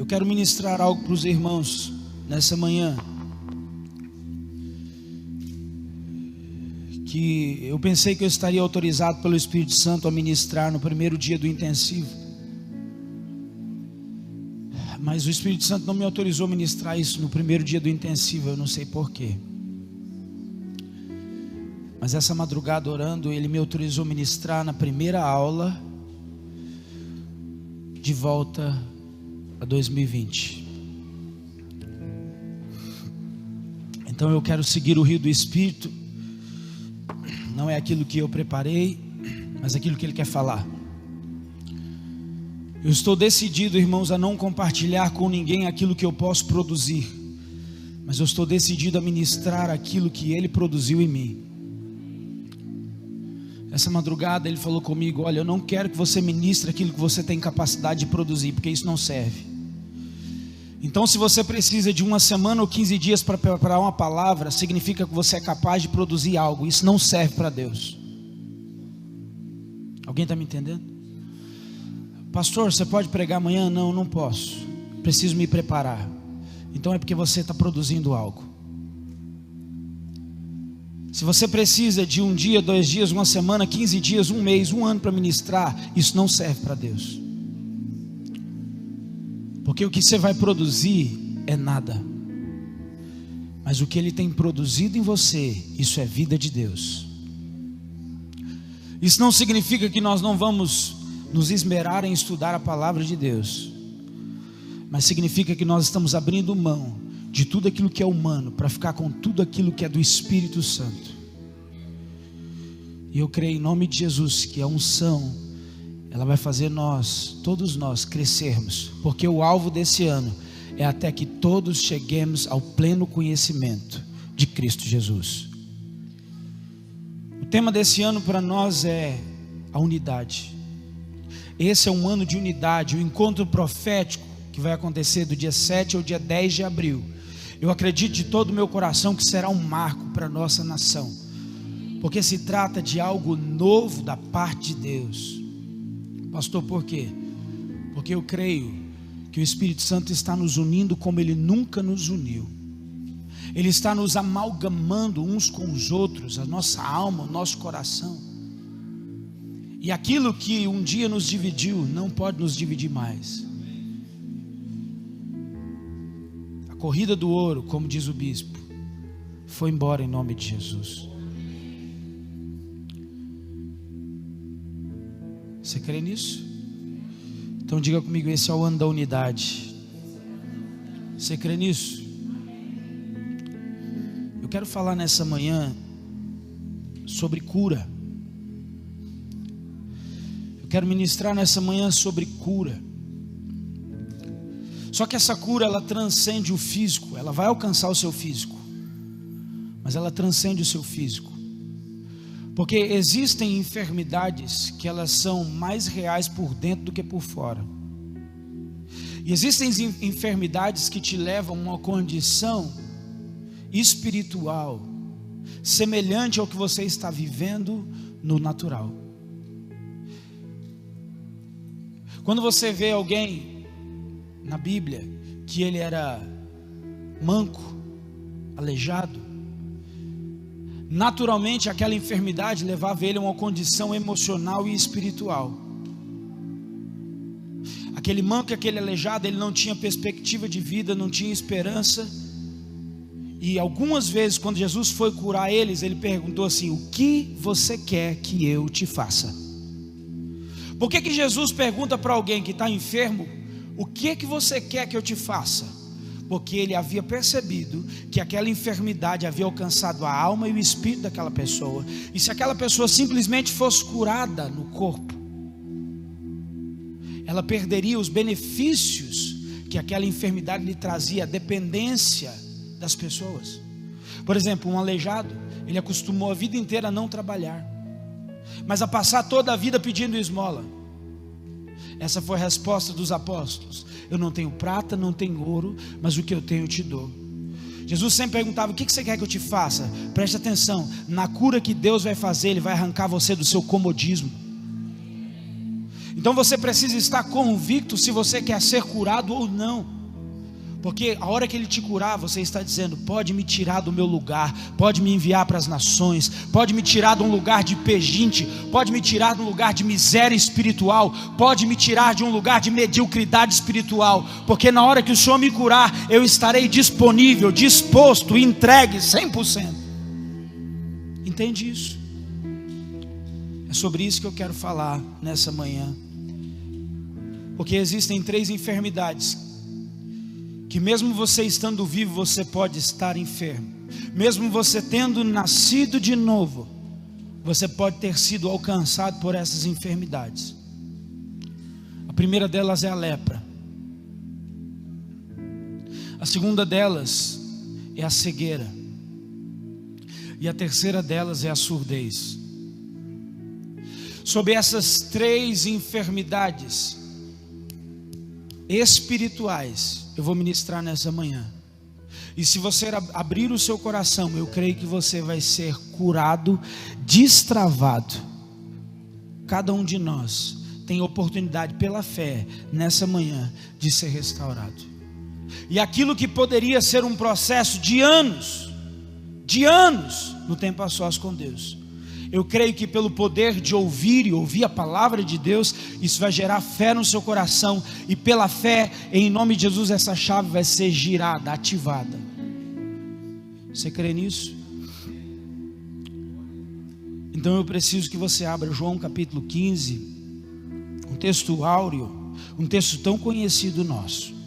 Eu quero ministrar algo para os irmãos nessa manhã, que eu pensei que eu estaria autorizado pelo Espírito Santo a ministrar no primeiro dia do intensivo, mas o Espírito Santo não me autorizou a ministrar isso no primeiro dia do intensivo. Eu não sei porquê, mas essa madrugada orando, Ele me autorizou a ministrar na primeira aula de volta a 2020. Então eu quero seguir o rio do Espírito. Não é aquilo que eu preparei, mas aquilo que Ele quer falar. Eu estou decidido, irmãos, a não compartilhar com ninguém aquilo que eu posso produzir, mas eu estou decidido a ministrar aquilo que Ele produziu em mim. Essa madrugada Ele falou comigo: olha, eu não quero que você ministre aquilo que você tem capacidade de produzir, porque isso não serve. Então, se você precisa de uma semana ou 15 dias para preparar uma palavra, significa que você é capaz de produzir algo. Isso não serve para Deus. Alguém está me entendendo? Pastor, você pode pregar amanhã? Não, não posso, preciso me preparar. Então é porque você está produzindo algo. Se você precisa de um dia, 2 dias, uma semana, 15 dias, um mês, um ano para ministrar, isso não serve para Deus. Porque o que você vai produzir é nada, mas o que Ele tem produzido em você, isso é vida de Deus. Isso não significa que nós não vamos nos esmerar em estudar a palavra de Deus, mas significa que nós estamos abrindo mão de tudo aquilo que é humano para ficar com tudo aquilo que é do Espírito Santo. E eu creio em nome de Jesus que a unção, ela vai fazer todos nós crescermos, porque o alvo desse ano é até que todos cheguemos ao pleno conhecimento de Cristo Jesus. O tema desse ano para nós é a unidade. Esse é um ano de unidade. O encontro profético que vai acontecer do dia 7 ao dia 10 de abril, eu acredito de todo o meu coração que será um marco para a nossa nação, porque se trata de algo novo da parte de Deus. Pastor, por quê? Porque eu creio que o Espírito Santo está nos unindo como Ele nunca nos uniu. Ele está nos amalgamando uns com os outros, a nossa alma, o nosso coração. E aquilo que um dia nos dividiu, não pode nos dividir mais. A corrida do ouro, como diz o bispo, foi embora em nome de Jesus. Você crê nisso? Então diga comigo: esse é o ano da unidade. Você crê nisso? Eu quero falar nessa manhã sobre cura. Eu quero ministrar nessa manhã sobre cura. Só que essa cura, ela transcende o físico. Ela vai alcançar o seu físico, mas ela transcende o seu físico. Porque existem enfermidades que elas são mais reais por dentro do que por fora. E existem enfermidades que te levam a uma condição espiritual semelhante ao que você está vivendo no natural. Quando você vê alguém na Bíblia que ele era manco, aleijado, naturalmente aquela enfermidade levava ele a uma condição emocional e espiritual. Aquele manco, aquele aleijado, ele não tinha perspectiva de vida, não tinha esperança. E algumas vezes quando Jesus foi curar eles, ele perguntou assim: o que você quer que eu te faça? Por que Jesus pergunta para alguém que está enfermo: o que você quer que eu te faça? Porque ele havia percebido que aquela enfermidade havia alcançado a alma e o espírito daquela pessoa. E se aquela pessoa simplesmente fosse curada no corpo, ela perderia os benefícios que aquela enfermidade lhe trazia, a dependência das pessoas. Por exemplo, um aleijado, ele acostumou a vida inteira a não trabalhar, mas a passar toda a vida pedindo esmola. Essa foi a resposta dos apóstolos: eu não tenho prata, não tenho ouro, mas o que eu tenho eu te dou. Jesus sempre perguntava: o que você quer que eu te faça? Preste atenção, na cura que Deus vai fazer, Ele vai arrancar você do seu comodismo. Então você precisa estar convicto se você quer ser curado ou não. Porque a hora que Ele te curar, você está dizendo: pode me tirar do meu lugar, pode me enviar para as nações, pode me tirar de um lugar de pedinte, pode me tirar de um lugar de miséria espiritual, pode me tirar de um lugar de mediocridade espiritual, porque na hora que o Senhor me curar, eu estarei disponível, disposto, entregue 100%. Entende isso? É sobre isso que eu quero falar nessa manhã. Porque existem 3 enfermidades que mesmo você estando vivo, você pode estar enfermo. Mesmo você tendo nascido de novo, você pode ter sido alcançado por essas enfermidades. A primeira delas é a lepra. A segunda delas é a cegueira. E a terceira delas é a surdez. Sobre essas 3 enfermidades espirituais, eu vou ministrar nessa manhã. E se você abrir o seu coração, eu creio que você vai ser curado, destravado. Cada um de nós tem oportunidade pela fé nessa manhã de ser restaurado. E aquilo que poderia ser um processo de anos no tempo a sós com Deus, eu creio que pelo poder de ouvir e ouvir a palavra de Deus, isso vai gerar fé no seu coração. E pela fé, em nome de Jesus, essa chave vai ser girada, ativada. Você crê nisso? Então eu preciso que você abra João capítulo 15, um texto áureo, um texto tão conhecido nosso.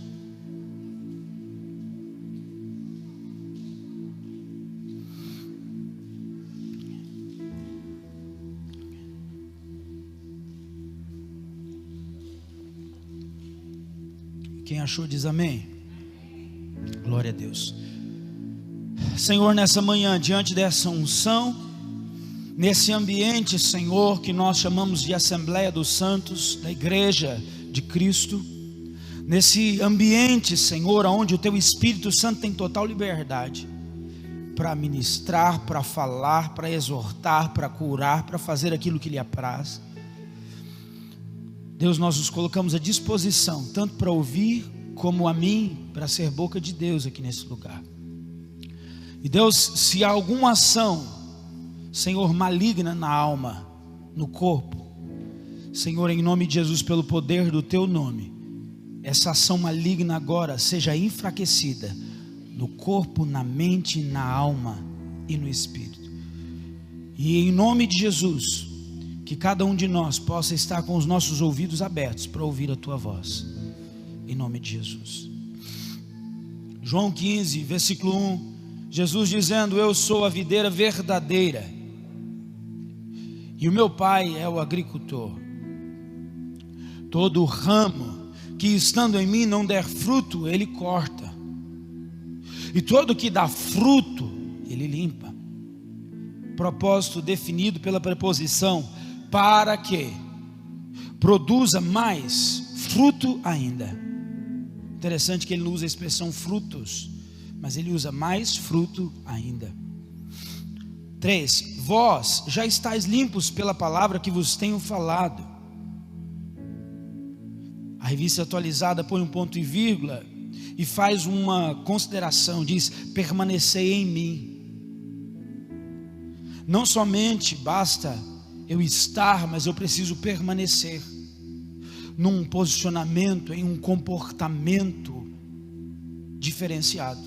Quem achou diz amém. Glória a Deus. Senhor, nessa manhã, diante dessa unção, nesse ambiente, Senhor, que nós chamamos de Assembleia dos Santos, da Igreja de Cristo, nesse ambiente, Senhor, onde o Teu Espírito Santo tem total liberdade para ministrar, para falar, para exortar, para curar, para fazer aquilo que lhe apraz. Deus, nós nos colocamos à disposição, tanto para ouvir, como a mim, para ser boca de Deus aqui nesse lugar. E Deus, se há alguma ação, Senhor, maligna na alma, no corpo, Senhor, em nome de Jesus, pelo poder do Teu nome, essa ação maligna agora seja enfraquecida, no corpo, na mente, na alma e no espírito. E em nome de Jesus, que cada um de nós possa estar com os nossos ouvidos abertos para ouvir a Tua voz, em nome de Jesus. João 15, versículo 1, Jesus dizendo: eu sou a videira verdadeira, e o meu Pai é o agricultor. Todo ramo que estando em mim não der fruto, Ele corta, e todo que dá fruto, Ele limpa. Propósito definido pela preposição, para que produza mais fruto ainda. Interessante que ele não usa a expressão frutos, mas ele usa mais fruto ainda. 3, vós já estáis limpos pela palavra que vos tenho falado. A revista atualizada põe um ponto e vírgula e faz uma consideração, diz: permanecei em mim. Não somente basta eu estar, mas eu preciso permanecer num posicionamento, em um comportamento diferenciado.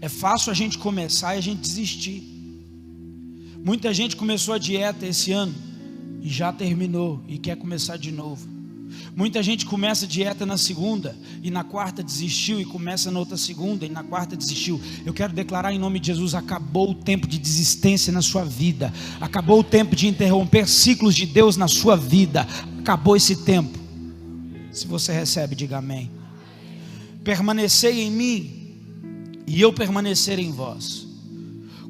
É fácil a gente começar e a gente desistir. Muita gente começou a dieta esse ano e já terminou e quer começar de novo. Muita gente começa a dieta na segunda e na quarta desistiu, e começa na outra segunda e na quarta desistiu. Eu quero declarar em nome de Jesus: acabou o tempo de desistência na sua vida, acabou o tempo de interromper ciclos de Deus na sua vida, acabou esse tempo. Se você recebe, diga amém. Permanecei em mim e eu permanecer em vós.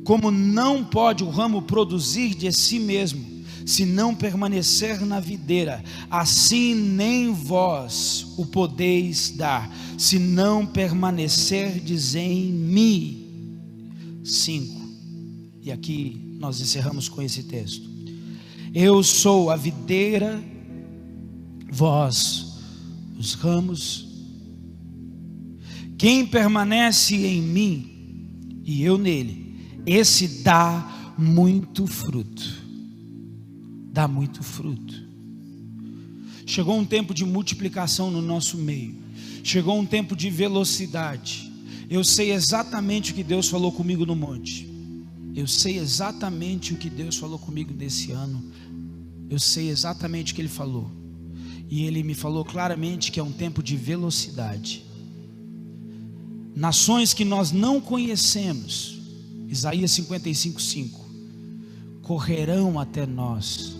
Como não pode o ramo produzir de si mesmo, se não permanecer na videira, assim nem vós o podeis dar, se não permanecerdes em mim. 5, e aqui nós encerramos com esse texto. Eu sou a videira vós os ramos. Quem permanece em mim e eu nele, esse dá muito fruto. Dá muito fruto. Chegou um tempo de multiplicação no nosso meio. Chegou um tempo de velocidade. Eu sei exatamente o que Deus falou comigo no monte. Eu sei exatamente o que Deus falou comigo nesse ano. Eu sei exatamente o que Ele falou. E Ele me falou claramente que é um tempo de velocidade. Nações que nós não conhecemos, Isaías 55:5, correrão até nós.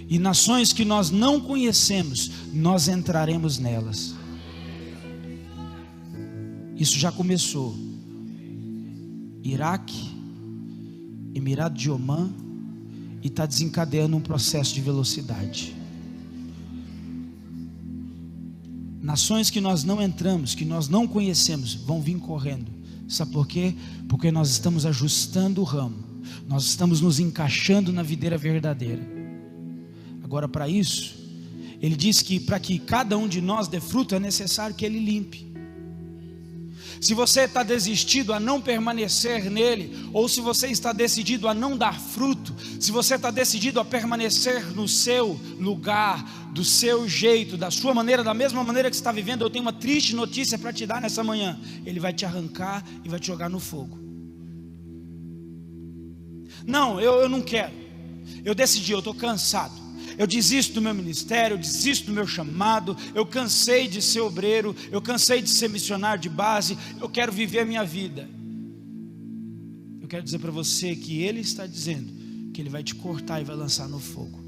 E nações que nós não conhecemos, nós entraremos nelas. Isso já começou. Iraque, Emirado de Omã, e está desencadeando um processo de velocidade. Nações que nós não entramos, que nós não conhecemos, vão vir correndo. Sabe por quê? Porque nós estamos ajustando o ramo. Nós estamos nos encaixando na videira verdadeira. Agora, para isso, Ele diz que para que cada um de nós dê fruto, é necessário que Ele limpe. Se você está decidido a não permanecer nele, ou se você está decidido a não dar fruto, se você está decidido a permanecer no seu lugar, do seu jeito, da sua maneira, da mesma maneira que você está vivendo, eu tenho uma triste notícia para te dar nessa manhã. Ele vai te arrancar e vai te jogar no fogo. Não, eu não quero. Eu decidi, eu estou cansado. Eu desisto do meu ministério, eu desisto do meu chamado, eu cansei de ser obreiro, eu cansei de ser missionário de base, eu quero viver a minha vida. Eu quero dizer para você que Ele está dizendo que Ele vai te cortar e vai lançar no fogo.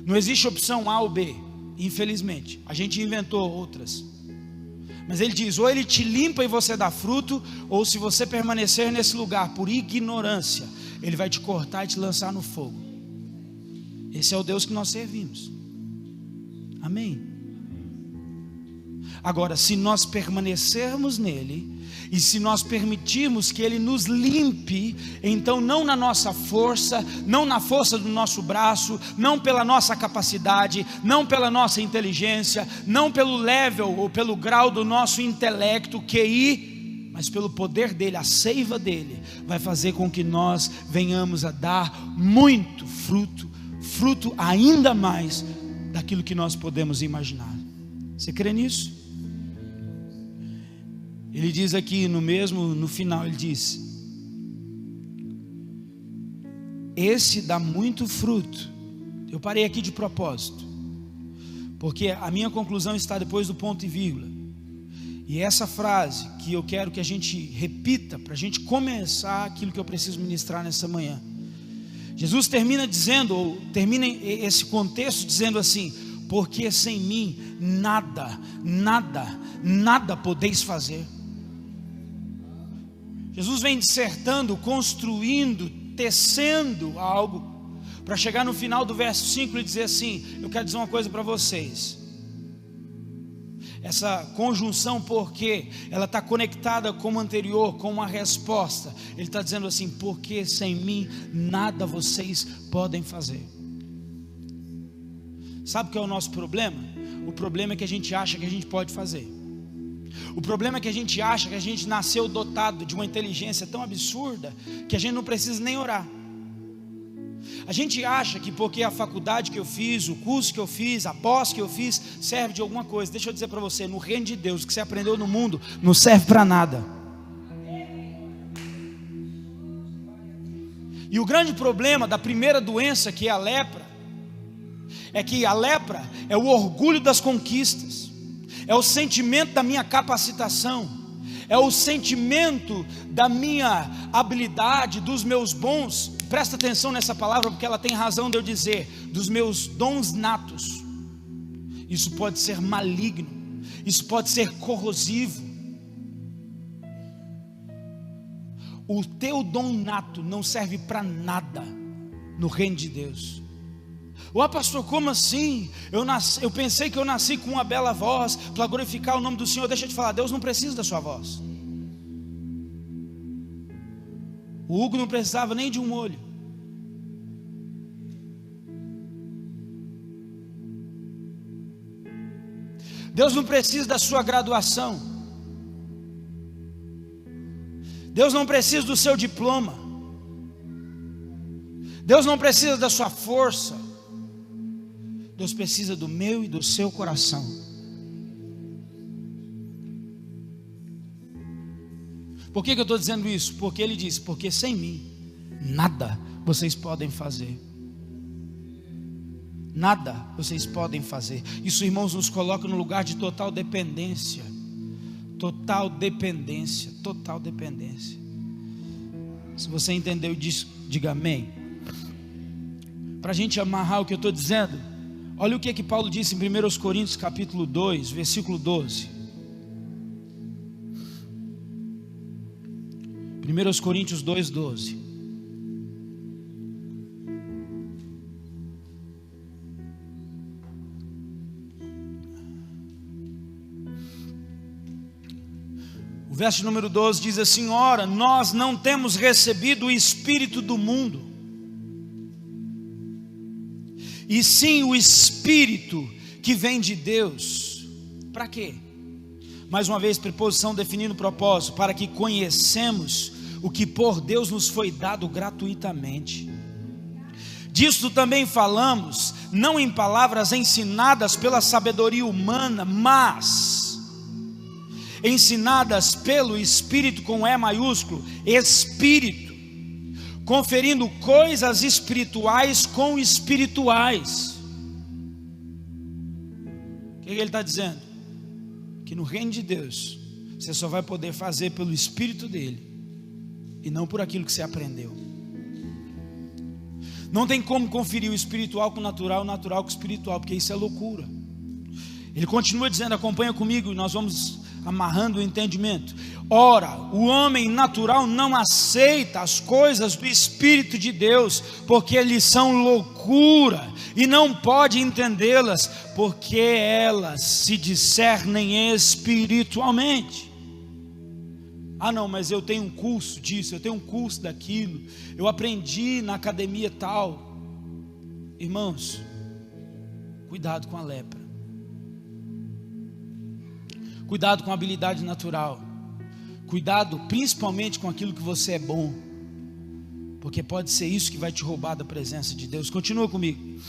Não existe opção A ou B, infelizmente, a gente inventou outras. Mas Ele diz, ou Ele te limpa e você dá fruto, ou se você permanecer nesse lugar por ignorância, Ele vai te cortar e te lançar no fogo. Esse é o Deus que nós servimos. Amém. Agora, se nós permanecermos nele, e se nós permitirmos que Ele nos limpe, então não na nossa força, não na força do nosso braço, não pela nossa capacidade, não pela nossa inteligência, não pelo level ou pelo grau do nosso intelecto, QI, mas pelo poder dele, a seiva dele, vai fazer com que nós venhamos a dar muito fruto ainda mais daquilo que nós podemos imaginar. Você crê nisso? Ele diz aqui no final, ele diz: esse dá muito fruto. Eu parei aqui de propósito, porque a minha conclusão está depois do ponto e vírgula. E essa frase que eu quero que a gente repita, para a gente começar aquilo que eu preciso ministrar nessa manhã. Jesus termina dizendo, ou termina esse contexto dizendo assim: porque sem mim nada podeis fazer. Jesus vem dissertando, construindo, tecendo algo, para chegar no final do verso 5 e dizer assim: eu quero dizer uma coisa para vocês. Essa conjunção porque ela está conectada com o anterior, com uma resposta. Ele está dizendo assim: porque sem mim nada vocês podem fazer. Sabe o que é o nosso problema? O problema é que a gente acha que a gente pode fazer. O problema é que a gente acha que a gente nasceu dotado de uma inteligência tão absurda que a gente não precisa nem orar. A gente acha que porque a faculdade que eu fiz, o curso que eu fiz, a pós que eu fiz, serve de alguma coisa. Deixa eu dizer para você, no reino de Deus, o que você aprendeu no mundo não serve para nada. E o grande problema da primeira doença, que é a lepra, é que a lepra é o orgulho das conquistas, é o sentimento da minha capacitação, é o sentimento da minha habilidade, dos meus bons. Presta atenção nessa palavra, porque ela tem razão de eu dizer, dos meus dons natos. Isso pode ser maligno, isso pode ser corrosivo. O teu dom nato não serve para nada no reino de Deus. Ô pastor, como assim? Eu pensei que eu nasci com uma bela voz para glorificar o nome do Senhor. Deixa eu te falar, Deus não precisa da sua voz. O Hugo não precisava nem de um olho. Deus não precisa da sua graduação. Deus não precisa do seu diploma. Deus não precisa da sua força. Deus precisa do meu e do seu coração. Por que eu estou dizendo isso? Porque Ele disse: porque sem mim nada vocês podem fazer. Nada vocês podem fazer. Isso, irmãos, nos coloca no lugar de total dependência. Total dependência. Total dependência. Se você entendeu disso, diga amém. Para a gente amarrar o que eu estou dizendo, olha o que Paulo disse em 1 Coríntios capítulo 2, versículo 12. 1 Coríntios 2, 12. O verso número 12 diz assim: ora, nós não temos recebido o Espírito do mundo, e sim o Espírito que vem de Deus. Para quê? Mais uma vez, preposição definindo o propósito: para que conhecemos o que por Deus nos foi dado gratuitamente. Disto também falamos, não em palavras ensinadas pela sabedoria humana, mas ensinadas pelo Espírito, com E maiúsculo, Espírito, conferindo coisas espirituais com espirituais. O que ele está dizendo? Que no reino de Deus você só vai poder fazer pelo Espírito dele e não por aquilo que você aprendeu. Não tem como conferir o espiritual com o natural com o espiritual, porque isso é loucura. Ele continua dizendo, acompanha comigo e nós vamos amarrando o entendimento. Ora, o homem natural não aceita as coisas do Espírito de Deus, porque eles são loucura, e não pode entendê-las, porque elas se discernem espiritualmente. Ah não, mas eu tenho um curso disso, eu tenho um curso daquilo, eu aprendi na academia tal. Irmãos, cuidado com a lepra. Cuidado com a habilidade natural. Cuidado principalmente com aquilo que você é bom, porque pode ser isso que vai te roubar da presença de Deus. Continua comigo.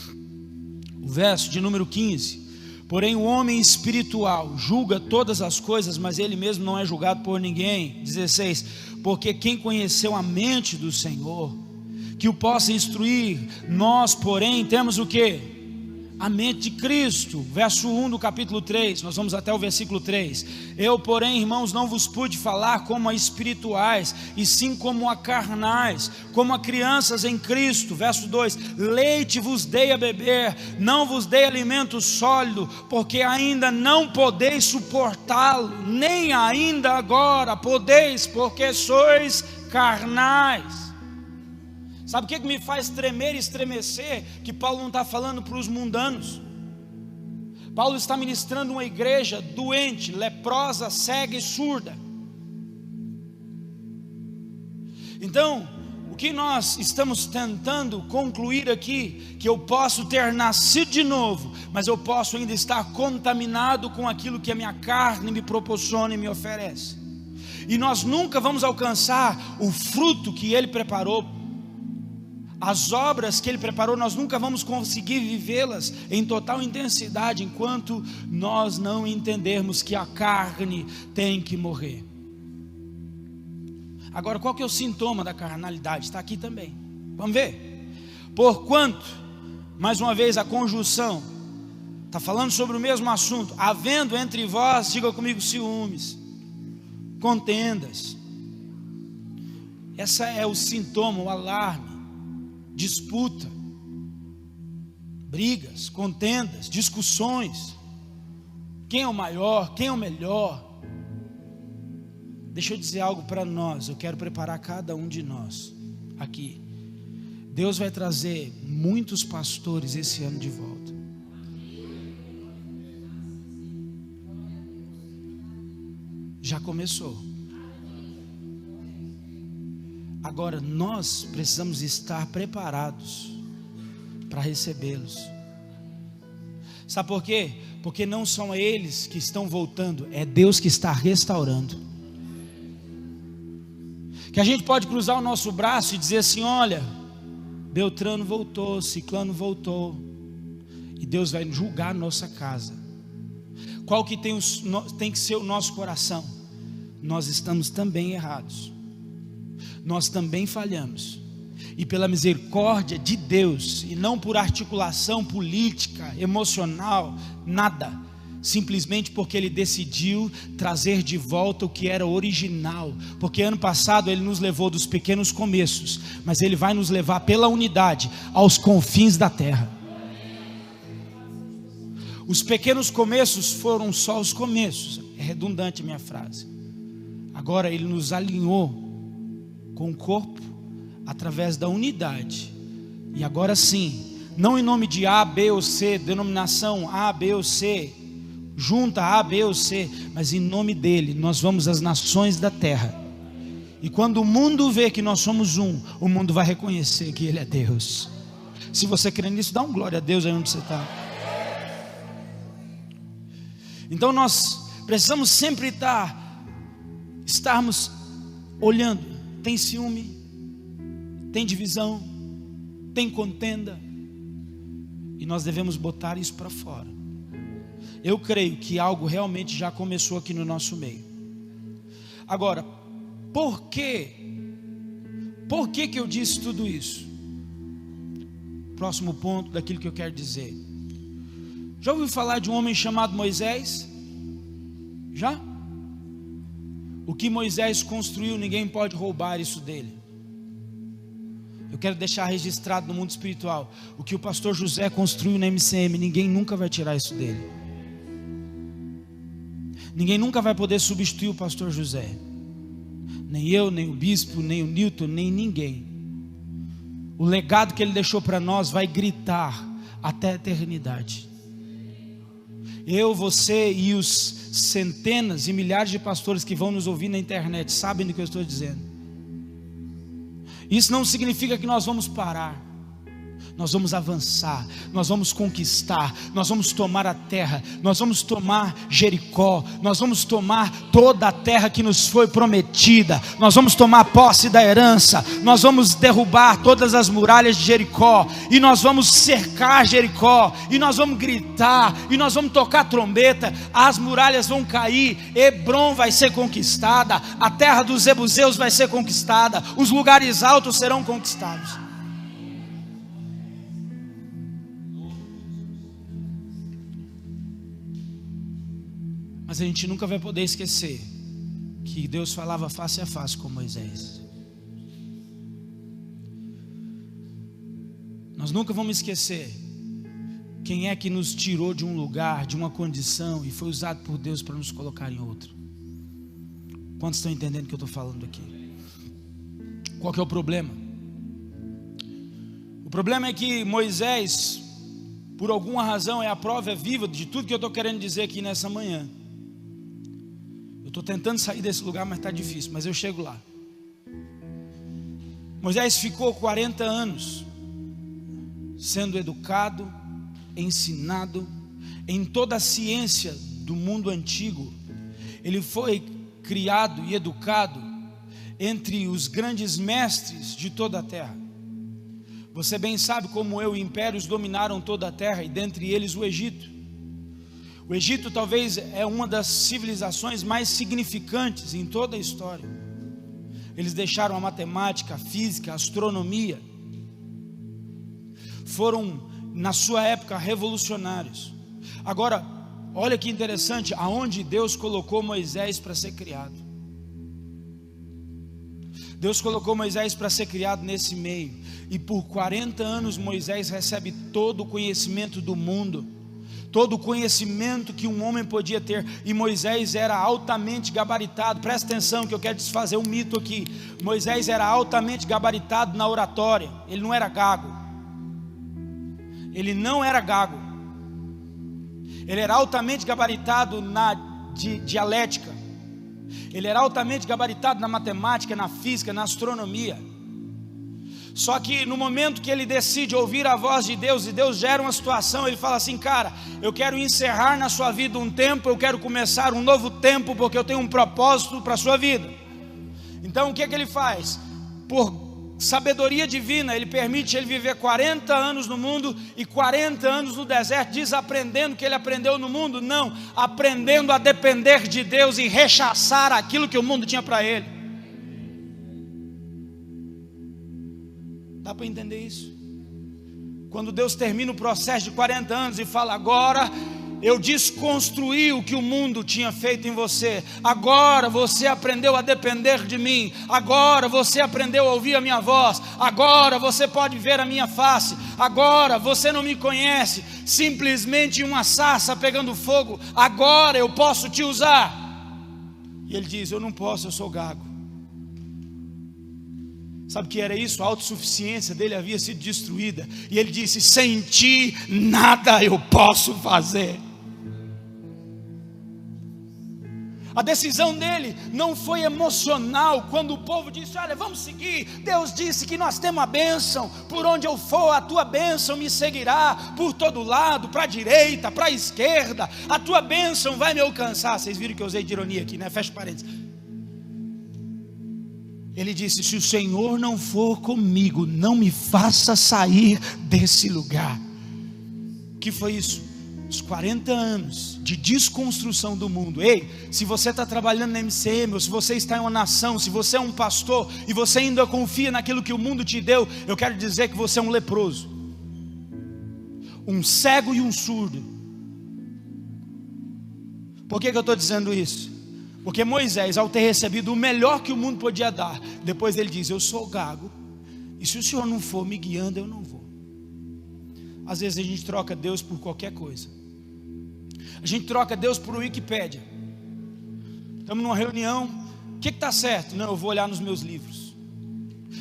O verso de número 15. Porém o homem espiritual julga todas as coisas, mas ele mesmo não é julgado por ninguém. 16. Porque quem conheceu a mente do Senhor, que o possa instruir, nós porém temos o quê? A mente de Cristo. Verso 1 do capítulo 3, nós vamos até o versículo 3. Eu porém, irmãos, não vos pude falar como a espirituais, e sim como a carnais, como a crianças em Cristo. Verso 2, leite vos dei a beber, não vos dei alimento sólido, porque ainda não podeis suportá-lo, nem ainda agora podeis, porque sois carnais. Sabe o que me faz tremer e estremecer? Que Paulo não está falando para os mundanos. Paulo está ministrando uma igreja doente, leprosa, cega e surda. Então, o que nós estamos tentando concluir aqui? Que eu posso ter nascido de novo, mas eu posso ainda estar contaminado com aquilo que a minha carne me proporciona e me oferece. E nós nunca vamos alcançar o fruto que Ele preparou. As obras que Ele preparou, nós nunca vamos conseguir vivê-las em total intensidade, enquanto nós não entendermos que a carne tem que morrer. Agora, qual que é o sintoma da carnalidade? Está aqui também, vamos ver. Porquanto, mais uma vez a conjunção, está falando sobre o mesmo assunto. Havendo entre vós, diga comigo, ciúmes, contendas. Essa é o sintoma, o alarme. Disputa, brigas, contendas, discussões. Quem é o maior? Quem é o melhor? Deixa eu dizer algo para nós. Eu quero preparar cada um de nós aqui. Deus vai trazer muitos pastores esse ano de volta. Já começou. Agora nós precisamos estar preparados para recebê-los. Sabe por quê? Porque não são eles que estão voltando, é Deus que está restaurando. Que a gente pode cruzar o nosso braço e dizer assim: olha, Beltrano voltou, Ciclano voltou, e Deus vai julgar a nossa casa. Qual que tem que ser o nosso coração? Nós estamos também errados, nós também falhamos, e pela misericórdia de Deus, e não por articulação política, emocional, nada, simplesmente porque Ele decidiu trazer de volta o que era original. Porque ano passado Ele nos levou dos pequenos começos, mas Ele vai nos levar pela unidade aos confins da terra. Os pequenos começos foram só os começos, é redundante a minha frase. Agora Ele nos alinhou com o corpo através da unidade, e agora sim, não em nome de A, B ou C, denominação A, B ou C, junta A, B ou C, mas em nome dele, nós vamos às nações da terra. E quando o mundo vê que nós somos um, o mundo vai reconhecer que Ele é Deus. Se você crê nisso, dá um glória a Deus aí onde você está. Então nós precisamos sempre estarmos olhando. Tem ciúme, tem divisão, tem contenda, e nós devemos botar isso para fora. Eu creio que algo realmente já começou aqui no nosso meio. Agora, por que eu disse tudo isso? Próximo ponto daquilo que eu quero dizer. Já ouviu falar de um homem chamado Moisés? Já? O que Moisés construiu, ninguém pode roubar isso dele. Eu quero deixar registrado no mundo espiritual: o que o pastor José construiu na MCM, ninguém nunca vai tirar isso dele. Ninguém nunca vai poder substituir o pastor José. Nem eu, nem o bispo, nem o Newton, nem ninguém. O legado que ele deixou para nós vai gritar até a eternidade. Eu, você e os centenas e milhares de pastores que vão nos ouvir na internet sabem do que eu estou dizendo. Isso não significa que nós vamos parar. Nós vamos avançar, nós vamos conquistar, nós vamos tomar a terra, nós vamos tomar Jericó, nós vamos tomar toda a terra que nos foi prometida, nós vamos tomar posse da herança, nós vamos derrubar todas as muralhas de Jericó, e nós vamos cercar Jericó, e nós vamos gritar, e nós vamos tocar trombeta, as muralhas vão cair, Hebrom vai ser conquistada, a terra dos Jebuseus vai ser conquistada, os lugares altos serão conquistados. Mas a gente nunca vai poder esquecer que Deus falava face a face com Moisés. Nós nunca vamos esquecer quem é que nos tirou de um lugar, de uma condição, e foi usado por Deus para nos colocar em outro. Quantos estão entendendo o que eu estou falando aqui? Qual que é o problema? O problema é que Moisés, por alguma razão, é a prova viva de tudo que eu estou querendo dizer aqui nessa manhã. Estou tentando sair desse lugar, mas está difícil, mas eu chego lá. Moisés ficou 40 anos sendo educado, ensinado em toda a ciência do mundo antigo. Ele foi criado e educado entre os grandes mestres de toda a terra. Você bem sabe como impérios dominaram toda a terra, e dentre eles o Egito. O Egito talvez é uma das civilizações mais significantes em toda a história. Eles deixaram a matemática, a física, a astronomia. Foram, na sua época, revolucionários. Agora, olha que interessante, aonde Deus colocou Moisés para ser criado. Deus colocou Moisés para ser criado nesse meio. E por 40 anos Moisés recebe todo o conhecimento do mundo, todo o conhecimento que um homem podia ter. E Moisés era altamente gabaritado. Presta atenção que eu quero desfazer um mito aqui. Moisés era altamente gabaritado na oratória. Ele não era gago. Ele não era gago. Ele era altamente gabaritado na dialética. Ele era altamente gabaritado na matemática, na física, na astronomia. Só que no momento que ele decide ouvir a voz de Deus, e Deus gera uma situação, ele fala assim: cara, eu quero encerrar na sua vida um tempo, eu quero começar um novo tempo, porque eu tenho um propósito para a sua vida. Então o que ele faz? Por sabedoria divina, ele permite ele viver 40 anos no mundo e 40 anos no deserto, desaprendendo o que ele aprendeu no mundo? Não, aprendendo a depender de Deus e rechaçar aquilo que o mundo tinha para ele. Dá para entender isso? Quando Deus termina o processo de 40 anos e fala: agora eu desconstruí o que o mundo tinha feito em você, agora você aprendeu a depender de mim, agora você aprendeu a ouvir a minha voz, agora você pode ver a minha face, agora você não me conhece simplesmente uma sarça pegando fogo, agora eu posso te usar. E ele diz: eu não posso, eu sou gago. Sabe o que era isso? A autossuficiência dele havia sido destruída, e ele disse: sem ti nada eu posso fazer. A decisão dele não foi emocional. Quando o povo disse: olha, vamos seguir, Deus disse que nós temos a bênção, por onde eu for a tua bênção me seguirá, por todo lado, para a direita, para a esquerda, a tua bênção vai me alcançar. Vocês viram que eu usei de ironia aqui, né? Fecha parênteses. Ele disse: se o Senhor não for comigo, não me faça sair desse lugar. O que foi isso? Os 40 anos de desconstrução do mundo. Ei, se você está trabalhando na MCM, ou se você está em uma nação, se você é um pastor e você ainda confia naquilo que o mundo te deu, eu quero dizer que você é um leproso, um cego e um surdo. Por que eu estou dizendo isso? Porque Moisés, ao ter recebido o melhor que o mundo podia dar, depois ele diz: eu sou gago, e se o Senhor não for me guiando, eu não vou. Às vezes a gente troca Deus por qualquer coisa. A gente troca Deus por Wikipédia. Estamos numa reunião, o que está certo? Não, eu vou olhar nos meus livros,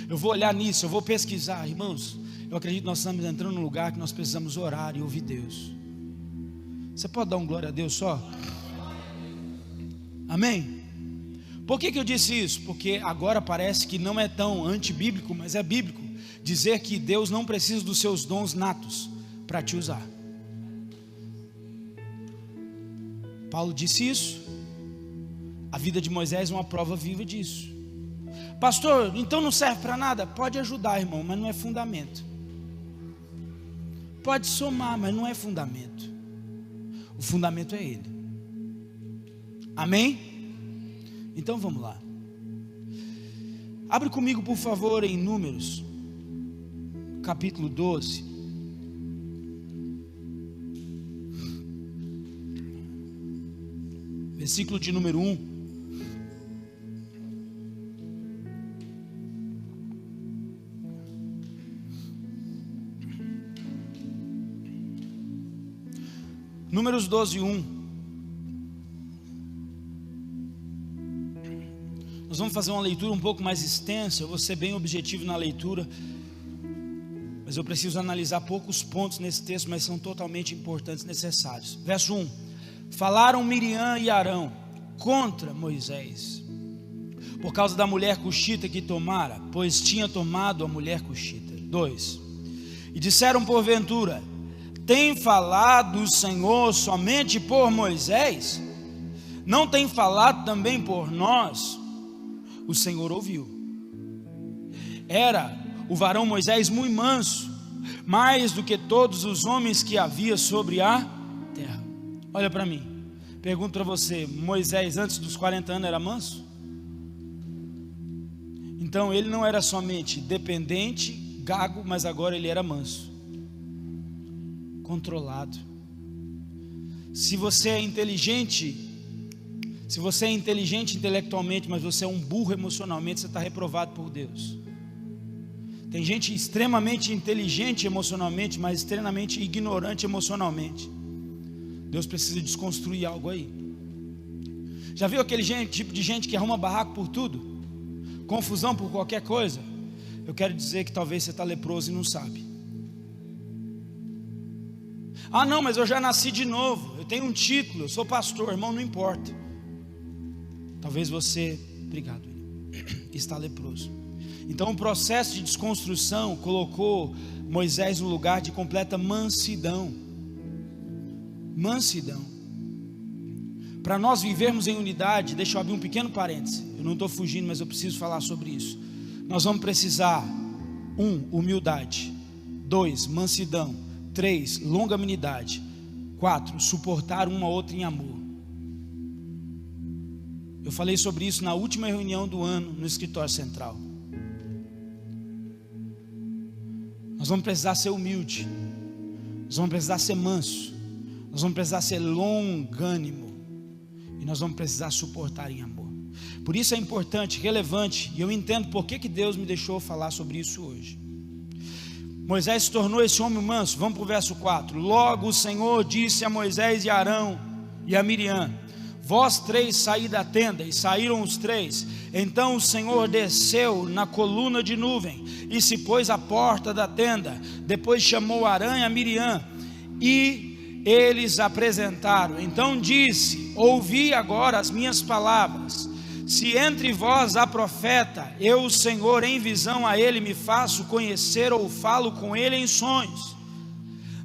eu vou olhar nisso, eu vou pesquisar. Irmãos, eu acredito que nós estamos entrando num lugar que nós precisamos orar e ouvir Deus. Você pode dar um glória a Deus só? Amém? Por que eu disse isso? Porque agora parece que não é tão antibíblico, mas é bíblico dizer que Deus não precisa dos seus dons natos para te usar. Paulo disse isso. A vida de Moisés é uma prova viva disso. Pastor, então não serve para nada? Pode ajudar, irmão, mas não é fundamento. Pode somar, mas não é fundamento. O fundamento é Ele. Amém? Então vamos lá. Abre comigo, por favor, em Números, capítulo 12. Versículo de número 1. Números 12, 1. Nós vamos fazer uma leitura um pouco mais extensa. Eu vou ser bem objetivo na leitura, mas eu preciso analisar poucos pontos nesse texto, mas são totalmente importantes e necessários. Verso 1: falaram Miriam e Arão contra Moisés, por causa da mulher cuxita que tomara, pois tinha tomado a mulher cuxita. 2: e disseram porventura: tem falado o Senhor somente por Moisés? Não tem falado também por nós? O Senhor ouviu. Era o varão Moisés muito manso, mais do que todos os homens que havia sobre a terra. Olha para mim, pergunto para você: Moisés antes dos 40 anos era manso? Então ele não era somente dependente, gago, mas agora ele era manso, controlado. Se você é inteligente intelectualmente, mas você é um burro emocionalmente, você está reprovado por Deus. Tem gente extremamente inteligente emocionalmente, mas extremamente ignorante emocionalmente. Deus precisa desconstruir algo aí. Já viu aquele tipo de gente que arruma barraco por tudo? Confusão por qualquer coisa? Eu quero dizer que talvez você está leproso e não sabe. Ah não, mas eu já nasci de novo, eu tenho um título, eu sou pastor. Irmão, não importa. Talvez você, obrigado, está leproso. Então o processo de desconstrução colocou Moisés no lugar de completa mansidão. Mansidão. Para nós vivermos em unidade, deixa eu abrir um pequeno parêntese, eu não estou fugindo, mas eu preciso falar sobre isso. Nós vamos precisar: 1, humildade; 2, mansidão; 3, longanimidade; 4, suportar um ao outro em amor. Eu falei sobre isso na última reunião do ano no escritório central. Nós vamos precisar ser humilde, nós vamos precisar ser manso, nós vamos precisar ser longânimo, e nós vamos precisar suportar em amor. Por isso é importante, relevante, e eu entendo por que Deus me deixou falar sobre isso hoje. Moisés se tornou esse homem manso. Vamos para o verso 4. Logo o Senhor disse a Moisés e a Arão e a Miriam: vós 3 saí da tenda. E saíram os 3. Então o Senhor desceu na coluna de nuvem e se pôs à porta da tenda. Depois chamou Arão e a Miriam e eles apresentaram. Então disse: ouvi agora as minhas palavras. Se entre vós há profeta, eu, o Senhor, em visão a ele me faço conhecer, ou falo com ele em sonhos.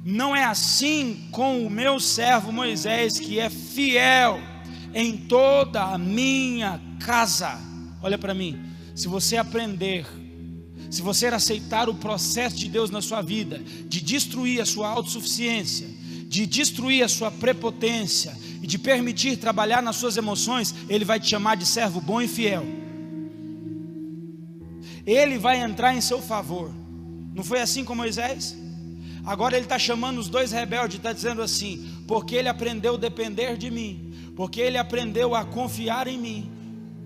Não é assim com o meu servo Moisés, que é fiel em toda a minha casa. Olha para mim, se você aprender, se você aceitar o processo de Deus na sua vida, de destruir a sua autossuficiência, de destruir a sua prepotência e de permitir trabalhar nas suas emoções, Ele vai te chamar de servo bom e fiel. Ele vai entrar em seu favor. Não foi assim com Moisés? Agora Ele está chamando os 2 rebeldes, está dizendo assim: porque ele aprendeu a depender de mim, porque ele aprendeu a confiar em mim,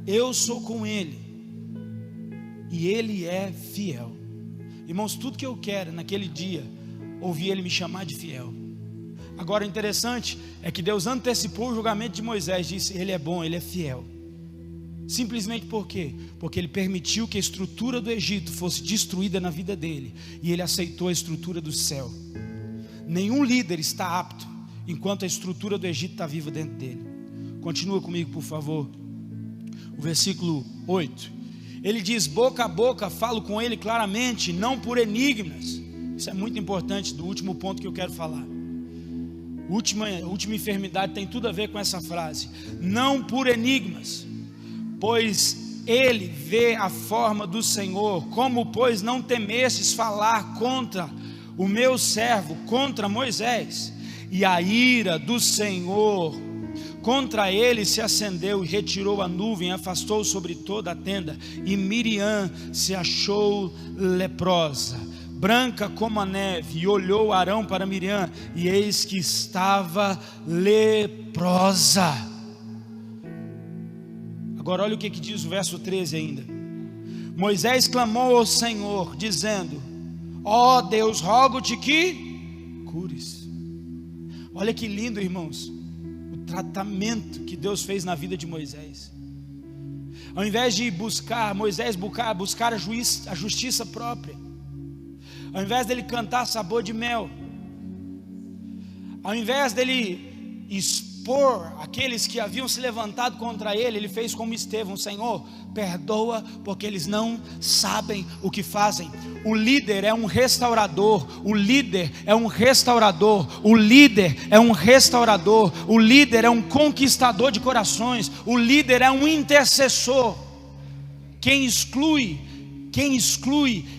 eu sou com ele, e ele é fiel. Irmãos, tudo que eu quero naquele dia, ouvir ele me chamar de fiel. Agora, interessante é que Deus antecipou o julgamento de Moisés, disse: ele é bom, ele é fiel. Simplesmente por quê? Porque ele permitiu que a estrutura do Egito fosse destruída na vida dele, e ele aceitou a estrutura do céu. Nenhum líder está apto enquanto a estrutura do Egito está viva dentro dele. Continua comigo, por favor. O versículo 8. Ele diz: boca a boca falo com ele claramente, não por enigmas. Isso é muito importante, do último ponto que eu quero falar. Última enfermidade tem tudo a ver com essa frase: não por enigmas, pois ele vê a forma do Senhor. Como pois não temestes falar contra o meu servo, contra Moisés? E a ira do Senhor contra ele se acendeu, e retirou a nuvem, afastou sobre toda a tenda, e Miriam se achou leprosa, branca como a neve. E olhou Arão para Miriam, e eis que estava leprosa. Agora olha o que diz o verso 13 ainda. Moisés clamou ao Senhor, dizendo: ó Deus, rogo-te que cures. Olha que lindo, irmãos, o tratamento que Deus fez na vida de Moisés. Ao invés de Moisés buscar a justiça própria, ao invés dele cantar sabor de mel, ao invés dele expor aqueles que haviam se levantado contra ele, ele fez como Estevão: Senhor, perdoa, porque eles não sabem o que fazem. O líder é um restaurador, o líder é um restaurador, o líder é um restaurador, o líder é um conquistador de corações, o líder é um intercessor. Quem exclui,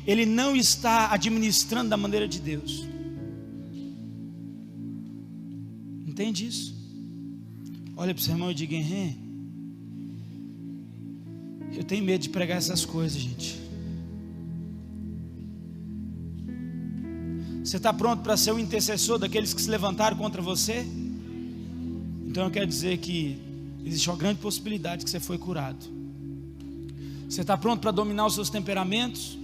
ele não está administrando da maneira de Deus. Entende isso? Olha para o seu irmão e diga: eu tenho medo de pregar essas coisas, gente. Você está pronto para ser o intercessor daqueles que se levantaram contra você? Então eu quero dizer que existe uma grande possibilidade que você foi curado. Você está pronto para dominar os seus temperamentos?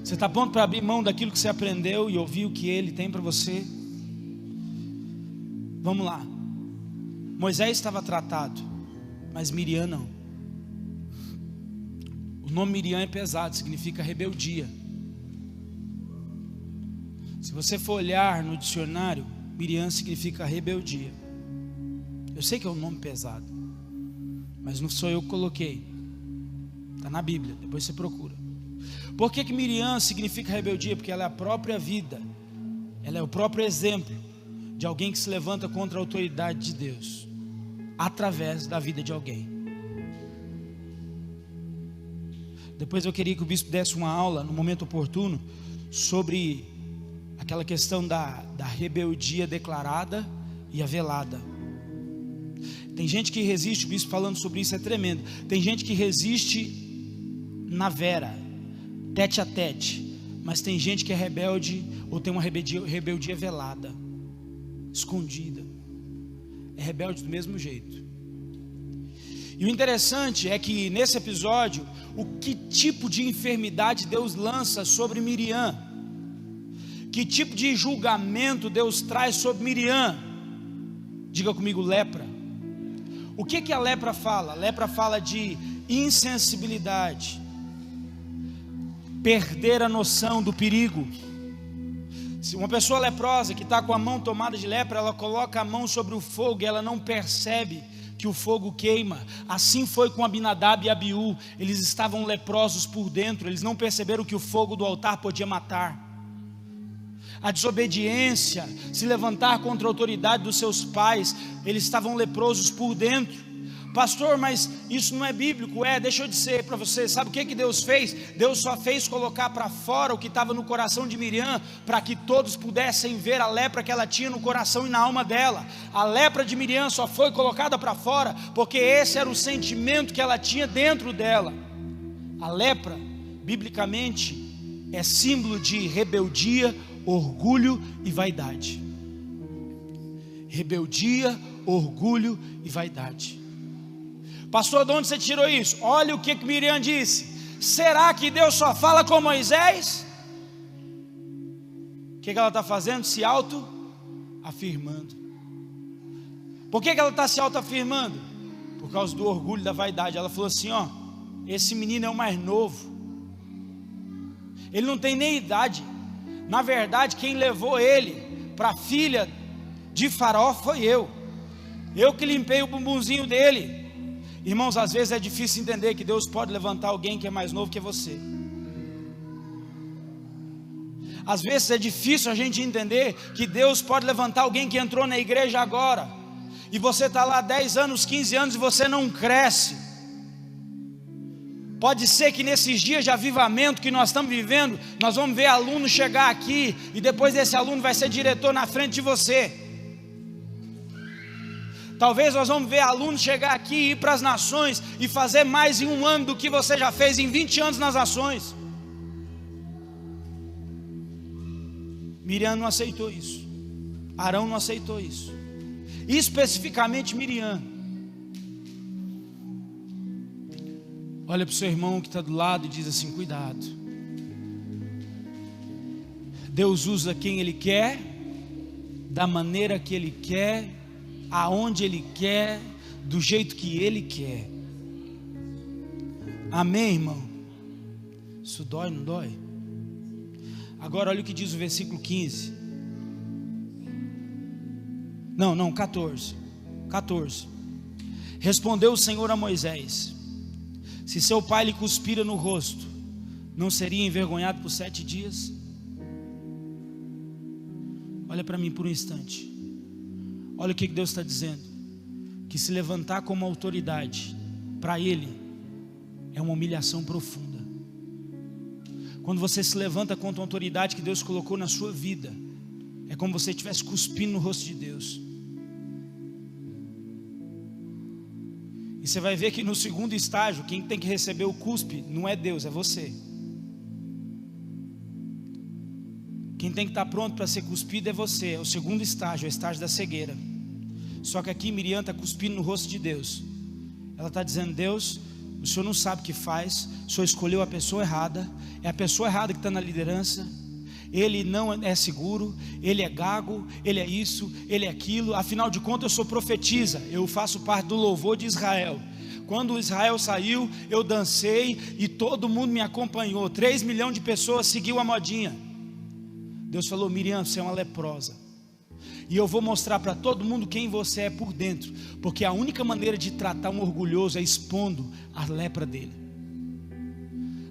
Você está pronto para abrir mão daquilo que você aprendeu e ouvir o que Ele tem para você? Vamos lá. Moisés estava tratado, mas Miriam não. O nome Miriam é pesado, significa rebeldia. Se você for olhar no dicionário, Miriam significa rebeldia. Eu sei que é um nome pesado, mas não sou eu que coloquei. Está na Bíblia, depois você procura. Por que Miriam significa rebeldia? Porque ela é a própria vida, ela é o próprio exemplo de alguém que se levanta contra a autoridade de Deus, através da vida de alguém. Depois eu queria que o bispo desse uma aula, no momento oportuno, sobre aquela questão da rebeldia declarada e a velada. Tem gente que resiste, o bispo falando sobre isso é tremendo. Tem gente que resiste na vera, tete a tete, mas tem gente que é rebelde, ou tem uma rebeldia velada, escondida, é rebelde do mesmo jeito. E o interessante é que nesse episódio, o que tipo de enfermidade Deus lança sobre Miriam, que tipo de julgamento Deus traz sobre Miriam? Diga comigo, lepra. O que a lepra fala? A lepra fala de insensibilidade, perder a noção do perigo. Se uma pessoa leprosa que está com a mão tomada de lepra, ela coloca a mão sobre o fogo e ela não percebe que o fogo queima. Assim foi com Abinadab e Abiú. Eles estavam leprosos por dentro, eles não perceberam que o fogo do altar podia matar. A desobediência, se levantar contra a autoridade dos seus pais, eles estavam leprosos por dentro. Pastor, mas isso não é bíblico. Deixa eu dizer para você, sabe o que Deus fez? Deus só fez colocar para fora o que estava no coração de Miriam, para que todos pudessem ver a lepra que ela tinha no coração e na alma dela. A lepra de Miriam só foi colocada para fora, porque esse era o sentimento que ela tinha dentro dela. A lepra, biblicamente, é símbolo de rebeldia, orgulho e vaidade. Rebeldia, orgulho e vaidade. Pastor, de onde você tirou isso? Olha o que Miriam disse. Será que Deus só fala com Moisés? O que ela está fazendo? Se auto-afirmando. Por que ela está se auto-afirmando? Por causa do orgulho, da vaidade. Ela falou assim, esse menino é o mais novo, ele não tem nem idade. Na verdade, quem levou ele para a filha de Faraó foi eu que limpei o bumbumzinho dele. Irmãos, às vezes é difícil entender que Deus pode levantar alguém que é mais novo que você. Às vezes é difícil a gente entender que Deus pode levantar alguém que entrou na igreja agora, e você está lá 10 anos, 15 anos e você não cresce. Pode ser que nesses dias de avivamento que nós estamos vivendo, nós vamos ver aluno chegar aqui, e depois esse aluno vai ser diretor na frente de você. Talvez nós vamos ver alunos chegar aqui e ir para as nações e fazer mais em um ano do que você já fez em 20 anos nas nações. Miriam não aceitou isso, Arão não aceitou isso, especificamente Miriam. Olha para o seu irmão que está do lado e diz assim, cuidado. Deus usa quem Ele quer, da maneira que Ele quer, aonde Ele quer, do jeito que Ele quer. Amém, irmão? Isso dói, não dói? Agora olha o que diz o versículo 15. Não, 14. Respondeu o Senhor a Moisés: se seu pai lhe cuspira no rosto, não seria envergonhado por 7 dias? Olha para mim por um instante. Olha o que Deus está dizendo. Que se levantar como autoridade, para Ele, é uma humilhação profunda. Quando você se levanta contra a autoridade que Deus colocou na sua vida, é como se você estivesse cuspindo no rosto de Deus. E você vai ver que no segundo estágio, quem tem que receber o cuspe não é Deus, é você. Quem tem que estar pronto para ser cuspido é você. É o segundo estágio, é o estágio da cegueira. Só que aqui Miriam está cuspindo no rosto de Deus. Ela está dizendo: Deus, o Senhor não sabe o que faz, o Senhor escolheu a pessoa errada, é a pessoa errada que está na liderança, ele não é seguro, ele é gago, ele é isso, ele é aquilo. Afinal de contas eu sou profetisa, eu faço parte do louvor de Israel. Quando Israel saiu, eu dancei e todo mundo me acompanhou, 3 milhões de pessoas seguiu a modinha. Deus falou: Miriam, você é uma leprosa, e eu vou mostrar para todo mundo quem você é por dentro, porque a única maneira de tratar um orgulhoso é expondo a lepra dele.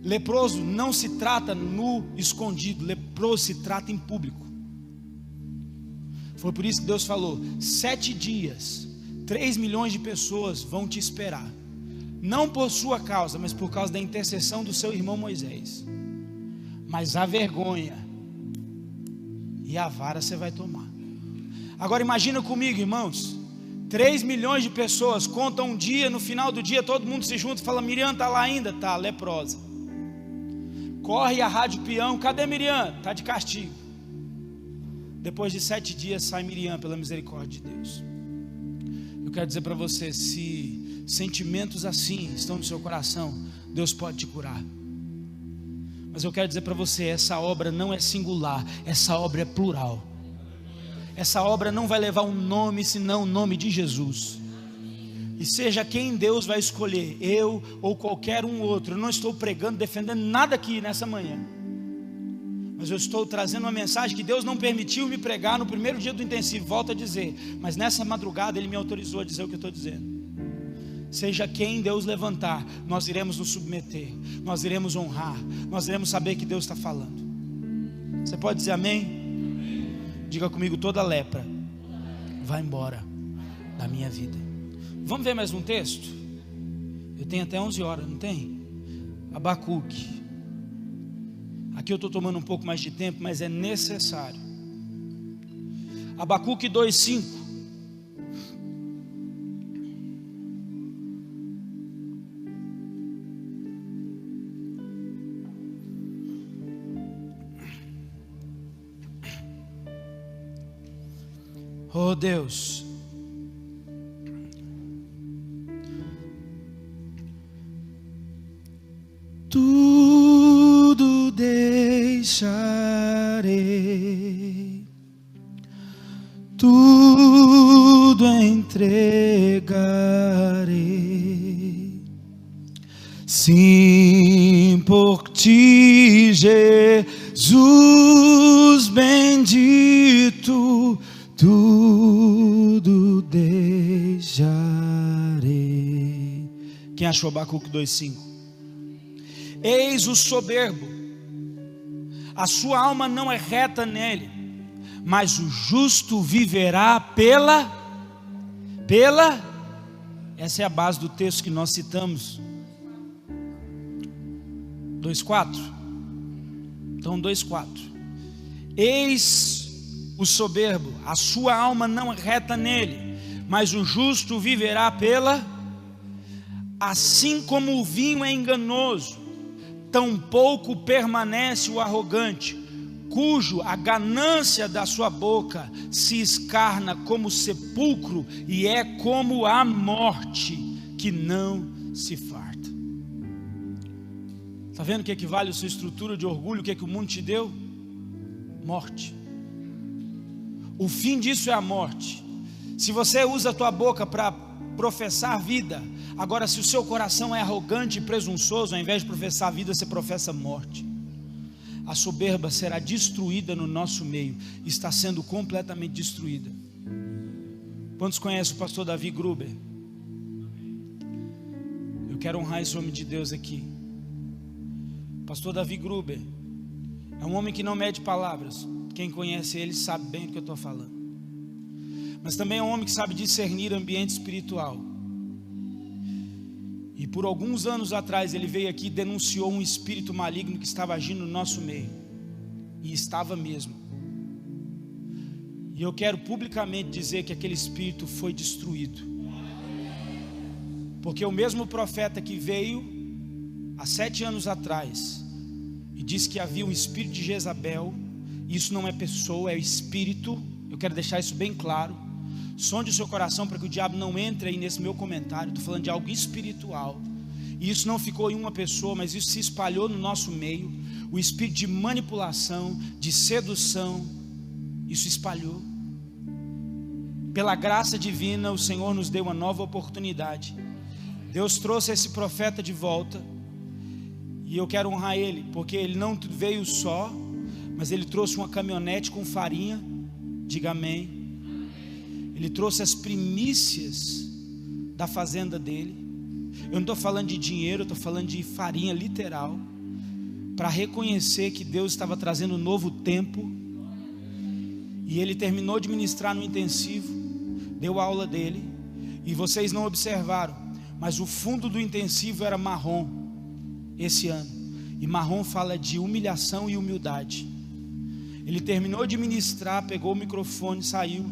Leproso não se trata no escondido, leproso se trata em público. Foi por isso que Deus falou: 7 dias, 3 milhões de pessoas vão te esperar, não por sua causa, mas por causa da intercessão do seu irmão Moisés. Mas a vergonha e a vara você vai tomar. Agora imagina comigo, irmãos, 3 milhões de pessoas, contam um dia, no final do dia todo mundo se junta e fala: Miriam está lá ainda? Está, leprosa. Corre a rádio peão: cadê Miriam? Está de castigo. Depois de 7 dias sai Miriam, pela misericórdia de Deus. Eu quero dizer para você, se sentimentos assim estão no seu coração, Deus pode te curar. Mas eu quero dizer para você, essa obra não é singular, essa obra é plural. Essa obra não vai levar um nome senão o nome de Jesus. E seja quem Deus vai escolher, eu ou qualquer um outro, eu não estou pregando, defendendo nada aqui nessa manhã, mas eu estou trazendo uma mensagem que Deus não permitiu me pregar no primeiro dia do intensivo. Volto a dizer, mas nessa madrugada Ele me autorizou a dizer o que eu estou dizendo. Seja quem Deus levantar, nós iremos nos submeter, nós iremos honrar, nós iremos saber que Deus está falando. Você pode dizer amém? Diga comigo: toda lepra vai embora da minha vida. Vamos ver mais um texto? Eu tenho até 11 horas, não tem? Abacuque. Aqui eu estou tomando um pouco mais de tempo, mas é necessário. Abacuque 2:5. Oh Deus, tudo deixarei, tudo entregarei, sim, por ti, Jesus bendito, tudo deixarei. Quem achou Abacuque 2:5? Eis o soberbo, a sua alma não é reta nele, mas o justo viverá pela, essa é a base do texto que nós citamos, 2:4. Então 2:4. Eis o soberbo, a sua alma não é reta nele, mas o justo viverá pela. Assim como o vinho é enganoso, tampouco permanece o arrogante, cujo a ganância da sua boca se escarna como sepulcro, e é como a morte que não se farta. Está vendo o que equivale a sua estrutura de orgulho? O que o mundo te deu? Morte. O fim disso é a morte. Se você usa a tua boca para professar vida, agora se o seu coração é arrogante e presunçoso, ao invés de professar vida, você professa morte. A soberba será destruída no nosso meio, está sendo completamente destruída. Quantos conhecem o pastor Davi Gruber? Eu quero honrar esse homem de Deus aqui. Pastor Davi Gruber é um homem que não mede palavras. Quem conhece ele sabe bem do que eu estou falando. Mas também é um homem que sabe discernir ambiente espiritual. E por alguns anos atrás ele veio aqui e denunciou um espírito maligno que estava agindo no nosso meio. E estava mesmo. E eu quero publicamente dizer que aquele espírito foi destruído. Porque o mesmo profeta que veio há 7 anos atrás e disse que havia um espírito de Jezabel, isso não é pessoa, é espírito. Eu quero deixar isso bem claro. Sonde o seu coração para que o diabo não entre aí nesse meu comentário. Estou falando de algo espiritual. E isso não ficou em uma pessoa, mas isso se espalhou no nosso meio. O espírito de manipulação, de sedução, isso espalhou. Pela graça divina, o Senhor nos deu uma nova oportunidade. Deus trouxe esse profeta de volta. E eu quero honrar ele, porque ele não veio só, mas ele trouxe uma caminhonete com farinha. Diga amém. Ele trouxe as primícias da fazenda dele. Eu não estou falando de dinheiro, eu estou falando de farinha literal. para reconhecer que Deus estava trazendo um novo tempo. E ele terminou de ministrar no intensivo, deu a aula dele, e vocês não observaram, mas o fundo do intensivo era marrom esse ano. E marrom fala de humilhação e humildade. Ele terminou de ministrar, pegou o microfone, saiu,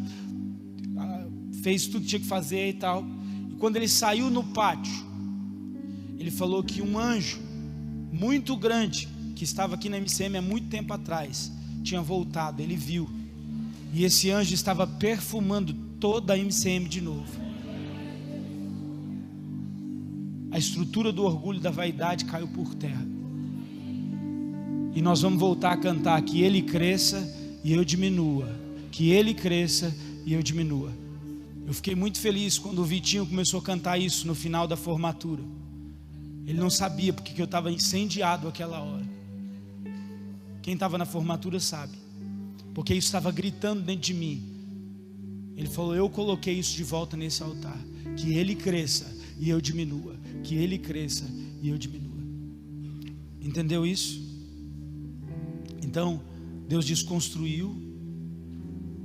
fez tudo que tinha que fazer e tal. E quando ele saiu no pátio, ele falou que um anjo muito grande, que estava aqui na MCM há muito tempo atrás, tinha voltado. Ele viu, e esse anjo estava perfumando toda a MCM de novo. A estrutura do orgulho e da vaidade caiu por terra. E nós vamos voltar a cantar: que ele cresça e eu diminua, que ele cresça e eu diminua. Eu fiquei muito feliz quando o Vitinho começou a cantar isso no final da formatura. Ele não sabia porque eu estava incendiado aquela hora. Quem estava na formatura sabe, porque isso estava gritando dentro de mim. Ele falou: eu coloquei isso de volta nesse altar, que ele cresça e eu diminua, que ele cresça e eu diminua. Entendeu isso? Então Deus desconstruiu,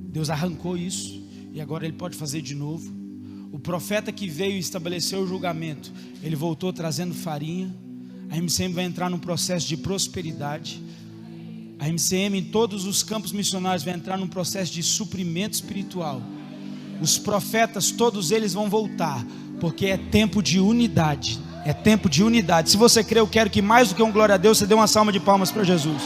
Deus arrancou isso, e agora Ele pode fazer de novo. O profeta que veio e estabeleceu o julgamento, ele voltou trazendo farinha. A MCM vai entrar num processo de prosperidade. A MCM em todos os campos missionários vai entrar num processo de suprimento espiritual. Os profetas, todos eles vão voltar, porque é tempo de unidade. É tempo de unidade. Se você crê, eu quero que mais do que um glória a Deus, você dê uma salva de palmas para Jesus.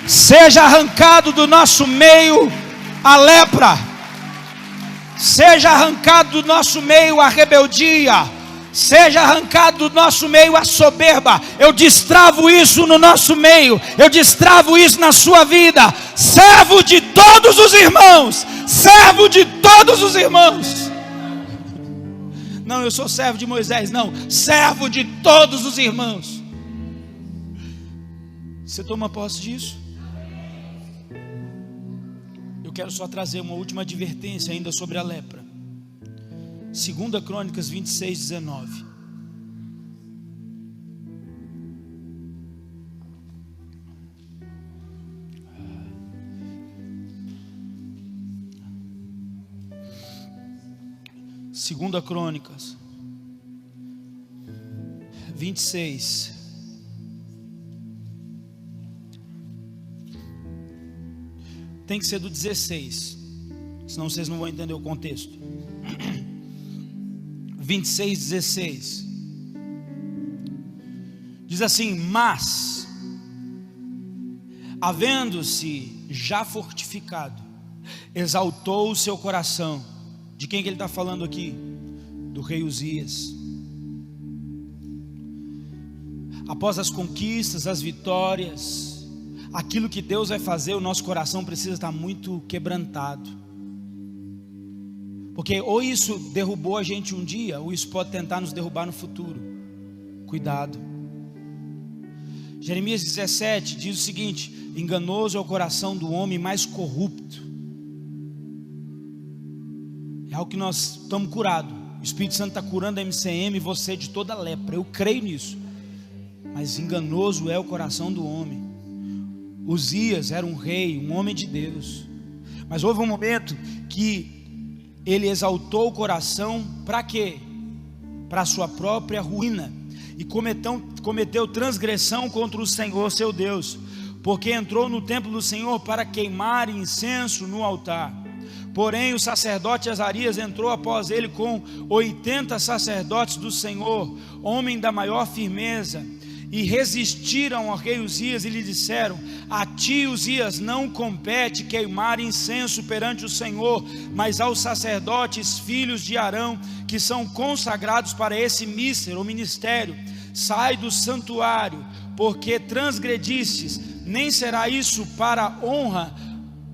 Seja arrancado do nosso meio a lepra, seja arrancado do nosso meio a rebeldia, seja arrancado do nosso meio a soberba. Eu destravo isso no nosso meio, eu destravo isso na sua vida. Servo de todos os irmãos, servo de todos os irmãos. Não, eu sou servo de Moisés, não, servo de todos os irmãos. Você toma posse disso? Quero só trazer uma última advertência ainda sobre a lepra. 2 Crônicas 26, 19. Segunda Crônicas 26. Tem que ser do 16, senão vocês não vão entender o contexto. 26, 16 diz assim: mas, havendo-se já fortificado, exaltou o seu coração. De quem que ele está falando aqui? Do rei Uzias. Após as conquistas, as vitórias, aquilo que Deus vai fazer, o nosso coração precisa estar muito quebrantado, porque ou isso derrubou a gente um dia, ou isso pode tentar nos derrubar no futuro. Cuidado. Jeremias 17 diz o seguinte: enganoso é o coração do homem mais corrupto. É algo que nós estamos curados. O Espírito Santo está curando a MCM e você de toda lepra. Eu creio nisso. Mas enganoso é o coração do homem. Uzias era um rei, um homem de Deus, mas houve um momento que ele exaltou o coração. Para quê? Para a sua própria ruína, e cometeu transgressão contra o Senhor seu Deus, porque entrou no templo do Senhor para queimar incenso no altar. Porém o sacerdote Azarias entrou após ele com 80 sacerdotes do Senhor, homem da maior firmeza, e resistiram ao rei Uzias e lhe disseram: a ti, Uzias, não compete queimar incenso perante o Senhor, mas aos sacerdotes filhos de Arão, que são consagrados para esse mísero ministério. Sai do santuário, porque transgredistes, nem será isso para honra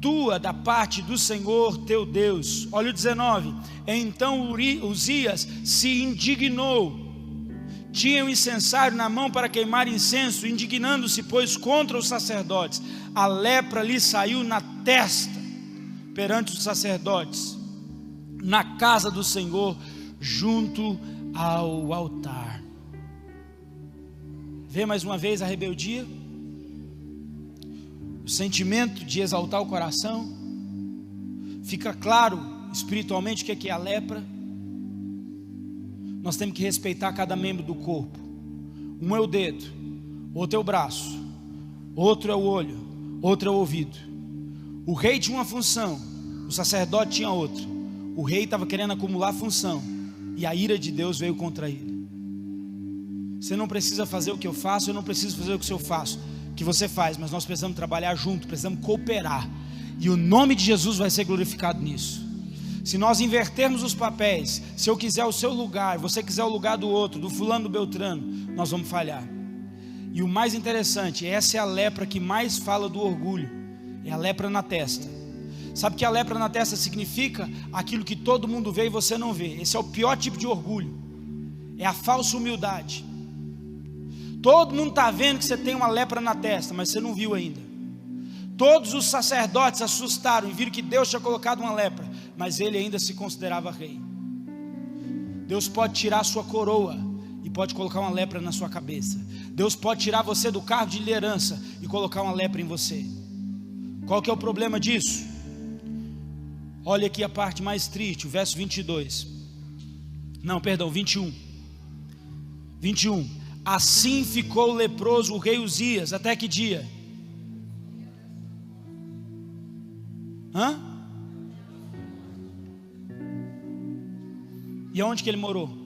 tua da parte do Senhor teu Deus. Olha o 19. Então Uzias se indignou, tinha o incensário na mão para queimar incenso, indignando-se, pois, contra os sacerdotes. A lepra lhe saiu na testa perante os sacerdotes, na casa do Senhor, junto ao altar. Vê mais uma vez a rebeldia, o sentimento de exaltar o coração. Fica claro espiritualmente o que é a lepra. Nós temos que respeitar cada membro do corpo. Um é o dedo, outro é o braço, outro é o olho, outro é o ouvido. O rei tinha uma função, o sacerdote tinha outra. O rei estava querendo acumular função, e a ira de Deus veio contra ele. Você não precisa fazer o que eu faço, eu não preciso fazer o que eu faço, que você faz, mas nós precisamos trabalhar junto, precisamos cooperar, e o nome de Jesus vai ser glorificado nisso. Se nós invertermos os papéis, se eu quiser o seu lugar, você quiser o lugar do outro, do fulano, do beltrano, nós vamos falhar. E o mais interessante, essa é a lepra que mais fala do orgulho, é a lepra na testa. Sabe que a lepra na testa significa aquilo que todo mundo vê e você não vê. Esse é o pior tipo de orgulho, é a falsa humildade. Todo mundo está vendo que você tem uma lepra na testa, mas você não viu ainda. Todos os sacerdotes assustaram e viram que Deus tinha colocado uma lepra, mas ele ainda se considerava rei. Deus pode tirar a sua coroa e pode colocar uma lepra na sua cabeça. Deus pode tirar você do cargo de liderança e colocar uma lepra em você. Qual que é o problema disso? Olha aqui a parte mais triste, o verso 22. Não, perdão, 21. 21. Assim ficou o leproso o rei Uzias, até que dia? E aonde que ele morou?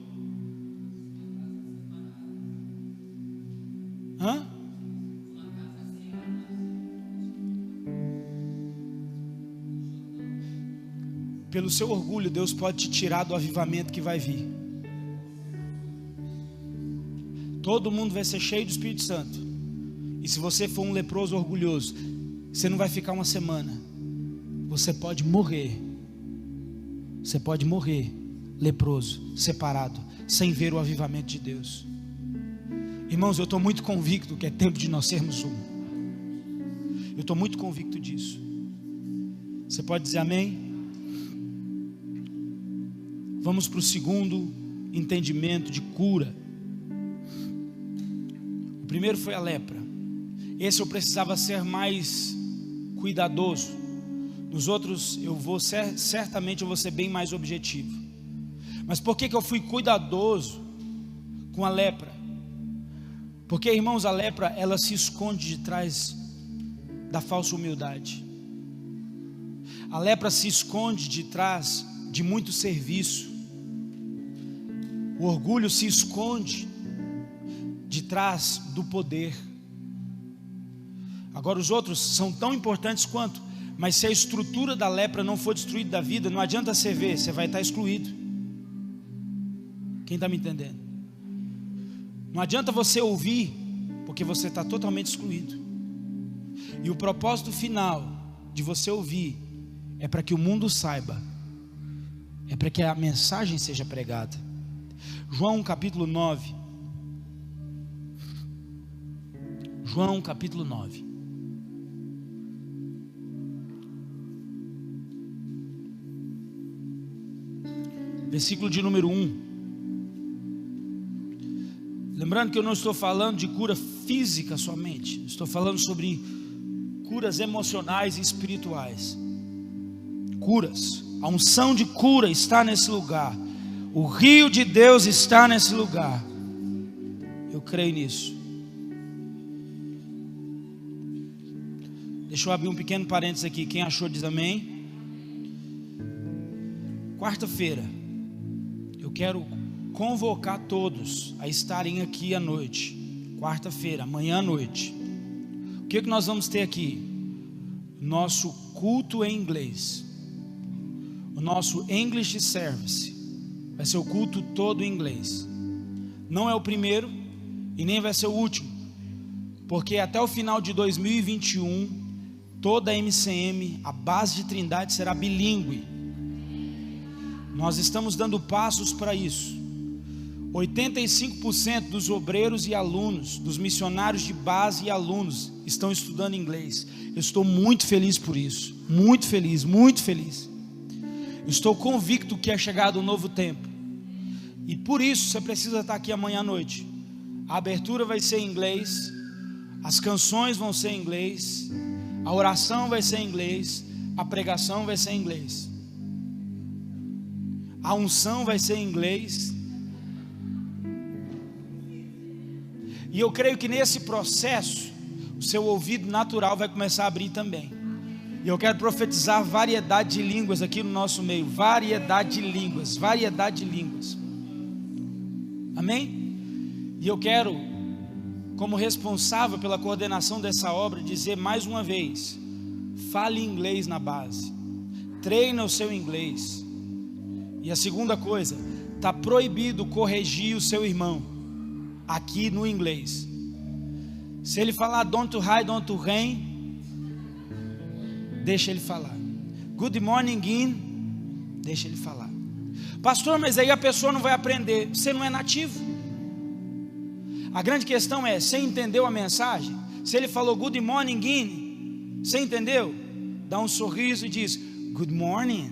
Pelo seu orgulho, Deus pode te tirar do avivamento que vai vir. Todo mundo vai ser cheio do Espírito Santo. E se você for um leproso orgulhoso, você não vai ficar uma semana. Você pode morrer. Você pode morrer leproso, separado, sem ver o avivamento de Deus. Irmãos, eu estou muito convicto que é tempo de nós sermos um. Eu estou muito convicto disso. Você pode dizer amém? Vamos para o segundo entendimento de cura. O primeiro foi a lepra. Esse eu precisava ser mais cuidadoso. Nos outros eu vou certamente eu vou ser bem mais objetivo. Mas por que eu fui cuidadoso com a lepra? Porque, irmãos, a lepra, ela se esconde de trás da falsa humildade. A lepra se esconde de trás de muito serviço. O orgulho se esconde de trás do poder. Agora os outros são tão importantes quanto, mas se a estrutura da lepra não for destruída da vida, não adianta você ver, você vai estar excluído. Quem está me entendendo? Não adianta você ouvir, porque você está totalmente excluído. E o propósito final de você ouvir é para que o mundo saiba, é para que a mensagem seja pregada. João capítulo 9. João capítulo 9. Versículo de número 1. Lembrando que eu não estou falando de cura física somente, estou falando sobre curas emocionais e espirituais. Curas, a unção de cura está nesse lugar, o rio de Deus está nesse lugar. Eu creio nisso. Deixa eu abrir um pequeno parênteses aqui. Quem achou diz amém. Quarta-feira eu quero convocar todos a estarem aqui à noite. Quarta-feira, amanhã à noite. O que nós vamos ter aqui? Nosso culto em inglês. O nosso English Service vai ser o culto todo em inglês. Não é o primeiro e nem vai ser o último, porque até o final de 2021 toda a MCM, a base de Trindade, será bilíngue. Nós estamos dando passos para isso. 85% dos obreiros e alunos, dos missionários de base e alunos, estão estudando inglês. Eu estou muito feliz por isso. Muito feliz, muito feliz. Estou convicto que é chegado um novo tempo. E por isso você precisa estar aqui amanhã à noite. A abertura vai ser em inglês, as canções vão ser em inglês, a oração vai ser em inglês, a pregação vai ser em inglês, a unção vai ser em inglês. E eu creio que nesse processo o seu ouvido natural vai começar a abrir também. E eu quero profetizar variedade de línguas aqui no nosso meio. Variedade de línguas, variedade de línguas. Amém? E eu quero, como responsável pela coordenação dessa obra, dizer mais uma vez: fale inglês na base, treine o seu inglês. E a segunda coisa, está proibido corrigir o seu irmão aqui no inglês. Se ele falar don't to high, don't to rain, deixa ele falar. Good morning in, deixa ele falar. Pastor, mas aí a pessoa não vai aprender. Você não é nativo. A grande questão é, você entendeu a mensagem? Se ele falou good morning in, você entendeu? Dá um sorriso e diz good morning.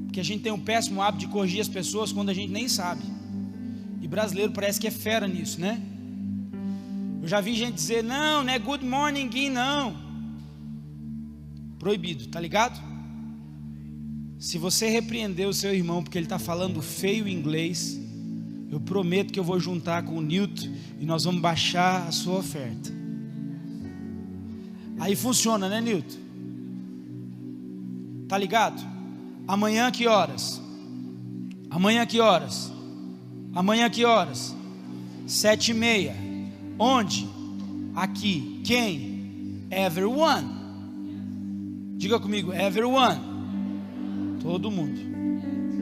Porque a gente tem um péssimo hábito de corrigir as pessoas quando a gente nem sabe. E brasileiro parece que é fera nisso, né? Eu já vi gente dizer, não é good morning in, não. Proibido, tá ligado? Se você repreender o seu irmão porque ele está falando feio inglês, eu prometo que eu vou juntar com o Newton e nós vamos baixar a sua oferta. Aí funciona, né, Newton? Tá ligado? Amanhã que horas? Amanhã que horas? Amanhã que horas? 7:30. Onde? Aqui. Quem? Everyone. Diga comigo, everyone. Todo mundo.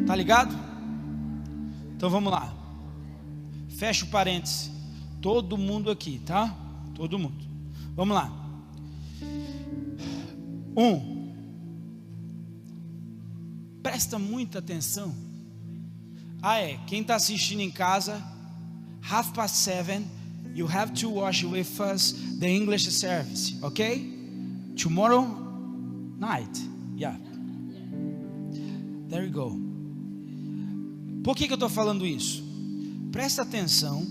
Tá ligado? Então vamos lá. Fecha o parêntese. Todo mundo aqui, tá? Todo mundo. Vamos lá. 1. Presta muita atenção. Quem está assistindo em casa, 7:30, you have to watch with us the English service, ok? Tomorrow night, yeah. There you go. Por que eu estou falando isso? Presta atenção,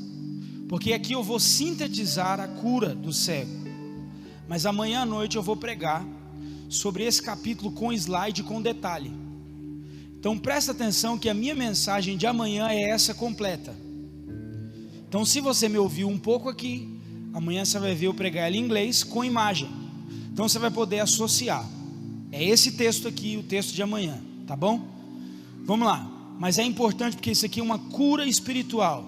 porque aqui eu vou sintetizar a cura do cego. Mas amanhã à noite eu vou pregar sobre esse capítulo com slide, com detalhe. Então presta atenção que a minha mensagem de amanhã é essa completa. Então se você me ouviu um pouco aqui, amanhã você vai ver eu pregar ela em inglês com imagem. Então você vai poder associar. É esse texto aqui, o texto de amanhã. Tá bom? Vamos lá. Mas é importante porque isso aqui é uma cura espiritual.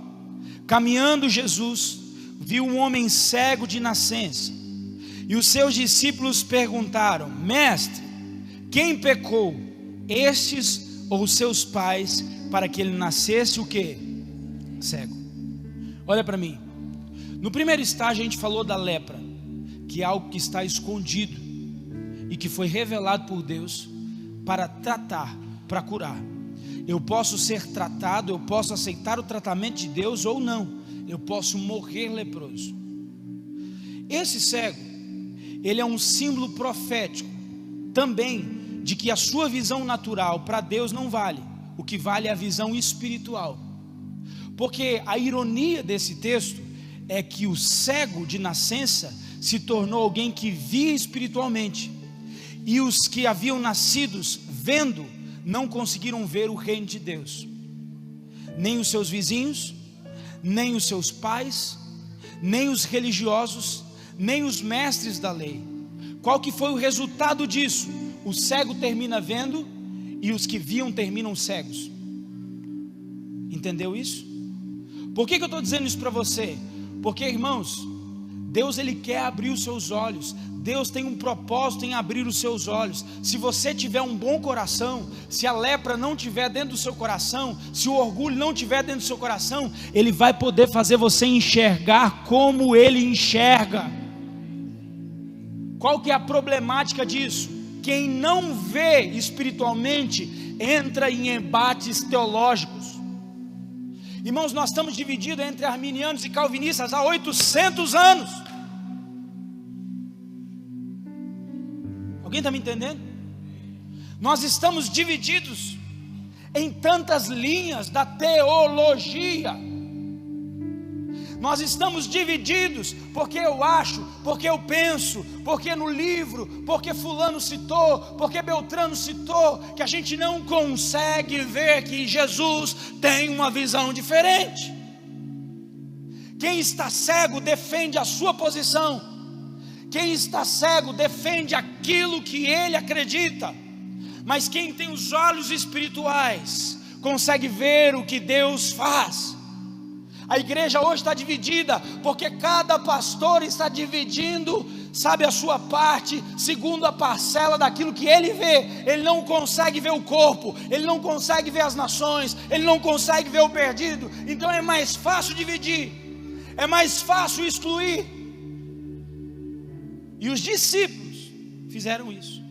Caminhando Jesus viu um homem cego de nascença. E os seus discípulos perguntaram: Mestre, quem pecou, estes ou seus pais, para que ele nascesse o quê? Cego. Olha para mim. No primeiro estágio a gente falou da lepra, que é algo que está escondido e que foi revelado por Deus para tratar, para curar. Eu posso ser tratado, eu posso aceitar o tratamento de Deus ou não. Eu posso morrer leproso. Esse cego, ele é um símbolo profético também de que a sua visão natural para Deus não vale. O que vale é a visão espiritual. Porque a ironia desse texto é que o cego de nascença se tornou alguém que via espiritualmente. E os que haviam nascidos vendo, não conseguiram ver o reino de Deus. Nem os seus vizinhos, nem os seus pais, nem os religiosos, nem os mestres da lei. Qual que foi o resultado disso? O cego termina vendo e os que viam terminam cegos. Entendeu isso? Por que eu estou dizendo isso para você? Porque, irmãos, Deus ele quer abrir os seus olhos. Deus tem um propósito em abrir os seus olhos. Se você tiver um bom coração, se a lepra não tiver dentro do seu coração, se o orgulho não tiver dentro do seu coração, Ele vai poder fazer você enxergar como Ele enxerga. Qual que é a problemática disso? Quem não vê espiritualmente entra em embates teológicos. Irmãos, nós estamos divididos entre arminianos e calvinistas há 800 anos. Alguém está me entendendo? Nós estamos divididos em tantas linhas da teologia. Nós estamos divididos porque eu acho, porque eu penso, porque no livro, porque fulano citou, porque Beltrano citou, que a gente não consegue ver que Jesus tem uma visão diferente. Quem está cego defende a sua posição. Quem está cego defende aquilo que ele acredita. Mas quem tem os olhos espirituais consegue ver o que Deus faz. A igreja hoje está dividida porque cada pastor está dividindo, sabe, a sua parte segundo a parcela daquilo que ele vê. Ele não consegue ver o corpo, ele não consegue ver as nações, ele não consegue ver o perdido. Então é mais fácil dividir, é mais fácil excluir. E os discípulos fizeram isso.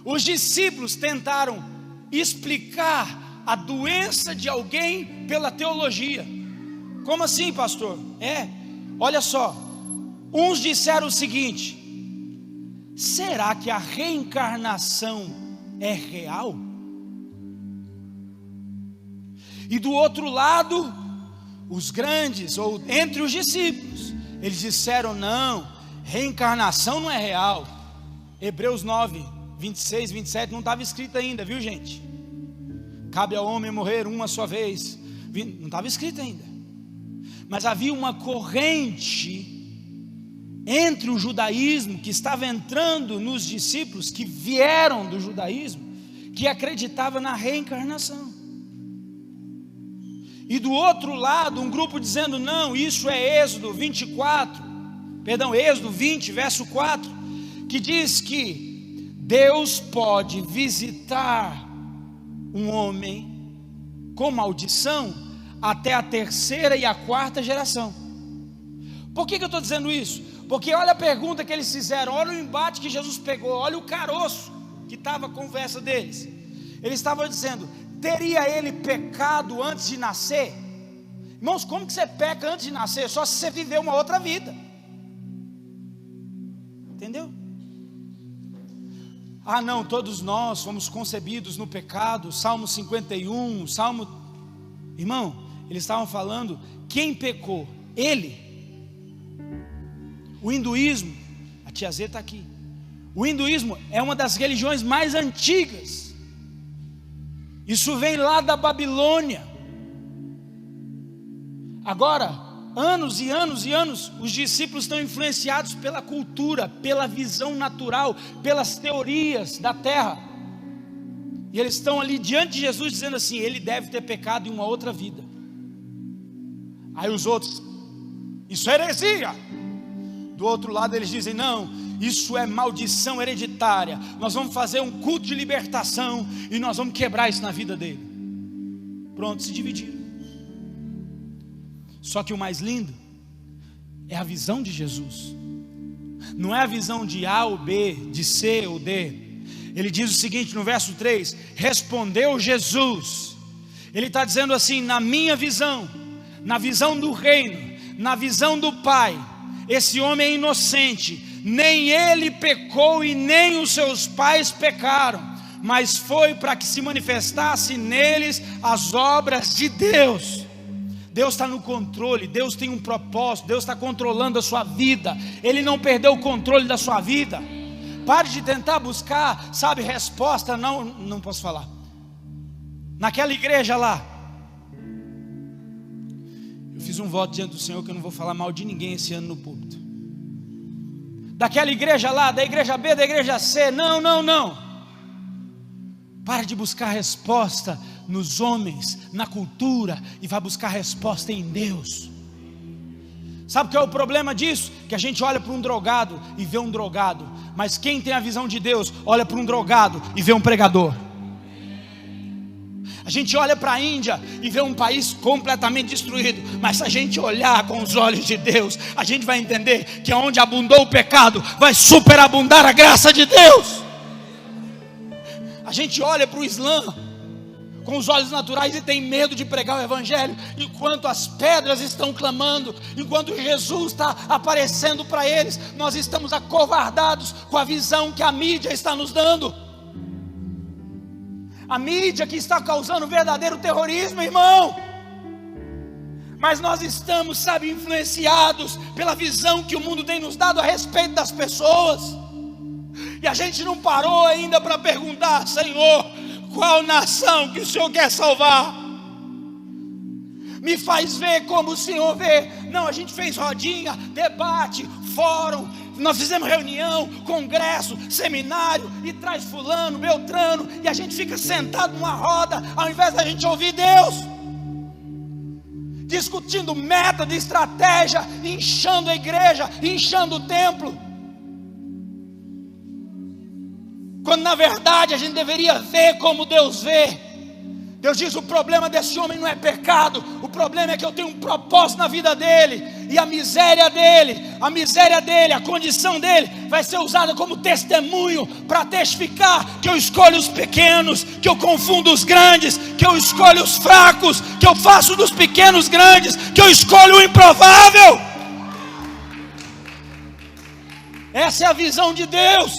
Os discípulos tentaram explicar a doença de alguém pela teologia. Como assim, pastor? Olha só, uns disseram o seguinte: será que a reencarnação é real? E do outro lado, os grandes, ou entre os discípulos, eles disseram: não, reencarnação não é real. Hebreus 9, 26, 27 não estava escrito ainda, viu, gente? Cabe ao homem morrer uma só vez. Não estava escrito ainda. Mas havia uma corrente entre o judaísmo que estava entrando nos discípulos que vieram do judaísmo, que acreditava na reencarnação. E do outro lado, um grupo dizendo: não, isso é Êxodo 20, verso 4, que diz que Deus pode visitar um homem com maldição até a terceira e a quarta geração. Por que eu estou dizendo isso? Porque olha a pergunta que eles fizeram, olha o embate que Jesus pegou, olha o caroço que estava a conversa deles. Eles estavam dizendo: teria ele pecado antes de nascer? Irmãos, como que você peca antes de nascer? Só se você viver uma outra vida. Entendeu? Ah não, todos nós fomos concebidos no pecado. Salmo 51, Irmão, eles estavam falando, quem pecou? Ele. O hinduísmo, a tia Zê está aqui. O hinduísmo é uma das religiões mais antigas. Isso vem lá da Babilônia. Agora, anos e anos e anos, os discípulos estão influenciados pela cultura, pela visão natural, pelas teorias da terra. E eles estão ali diante de Jesus dizendo assim: ele deve ter pecado em uma outra vida. Aí os outros: isso é heresia. Do outro lado eles dizem: não, isso é maldição hereditária. Nós vamos fazer um culto de libertação e nós vamos quebrar isso na vida dele. Pronto, se dividiram. Só que o mais lindo é a visão de Jesus. Não é a visão de A ou B, de C ou D. Ele diz o seguinte no verso 3: respondeu Jesus. Ele está dizendo assim: na minha visão, na visão do reino, na visão do Pai, esse homem é inocente. Nem ele pecou e nem os seus pais pecaram, mas foi para que se manifestasse neles as obras de Deus. Deus está no controle, Deus tem um propósito, Deus está controlando a sua vida. Ele não perdeu o controle da sua vida. Pare de tentar buscar, sabe, resposta. Não posso falar. Naquela igreja lá, eu fiz um voto diante do Senhor que eu não vou falar mal de ninguém esse ano no púlpito. Daquela igreja lá, da igreja B, da igreja C, não. Para de buscar resposta nos homens, na cultura, e vai buscar resposta em Deus. Sabe o que é o problema disso? Que a gente olha para um drogado e vê um drogado, mas quem tem a visão de Deus olha para um drogado e vê um pregador. A gente olha para a Índia e vê um país completamente destruído, mas se a gente olhar com os olhos de Deus, a gente vai entender que onde abundou o pecado, vai superabundar a graça de Deus. A gente olha para o Islã com os olhos naturais e tem medo de pregar o Evangelho, enquanto as pedras estão clamando, enquanto Jesus está aparecendo para eles, nós estamos acovardados com a visão que a mídia está nos dando. A mídia que está causando verdadeiro terrorismo, irmão. Mas nós estamos, sabe, influenciados pela visão que o mundo tem nos dado a respeito das pessoas. E a gente não parou ainda para perguntar: Senhor, qual nação que o Senhor quer salvar? Me faz ver como o Senhor vê. Não, a gente fez rodinha, debate, fórum, nós fizemos reunião, congresso, seminário, e traz fulano, beltrano, e a gente fica sentado numa roda, ao invés da gente ouvir Deus, discutindo método, estratégia, inchando a igreja, inchando o templo, quando na verdade a gente deveria ver como Deus vê. Deus diz: o problema desse homem não é pecado, o problema é que eu tenho um propósito na vida dele, e a miséria dele, a condição dele vai ser usada como testemunho para testificar que eu escolho os pequenos, que eu confundo os grandes, que eu escolho os fracos, que eu faço dos pequenos grandes, que eu escolho o improvável. Essa é a visão de Deus.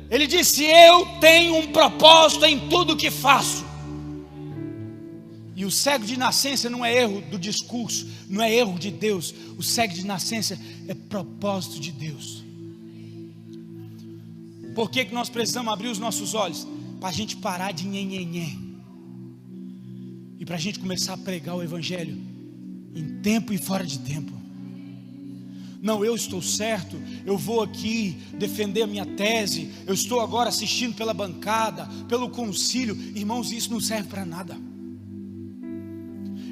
Ele disse: eu tenho um propósito em tudo que faço. E o cego de nascença não é erro do discurso, não é erro de Deus. O cego de nascença é propósito de Deus. Por que nós precisamos abrir os nossos olhos? Para a gente parar de nhenhenhé, e para a gente começar a pregar o evangelho em tempo e fora de tempo. Não, eu estou certo, eu vou aqui defender a minha tese, eu estou agora assistindo pela bancada, pelo concílio. Irmãos, isso não serve para nada.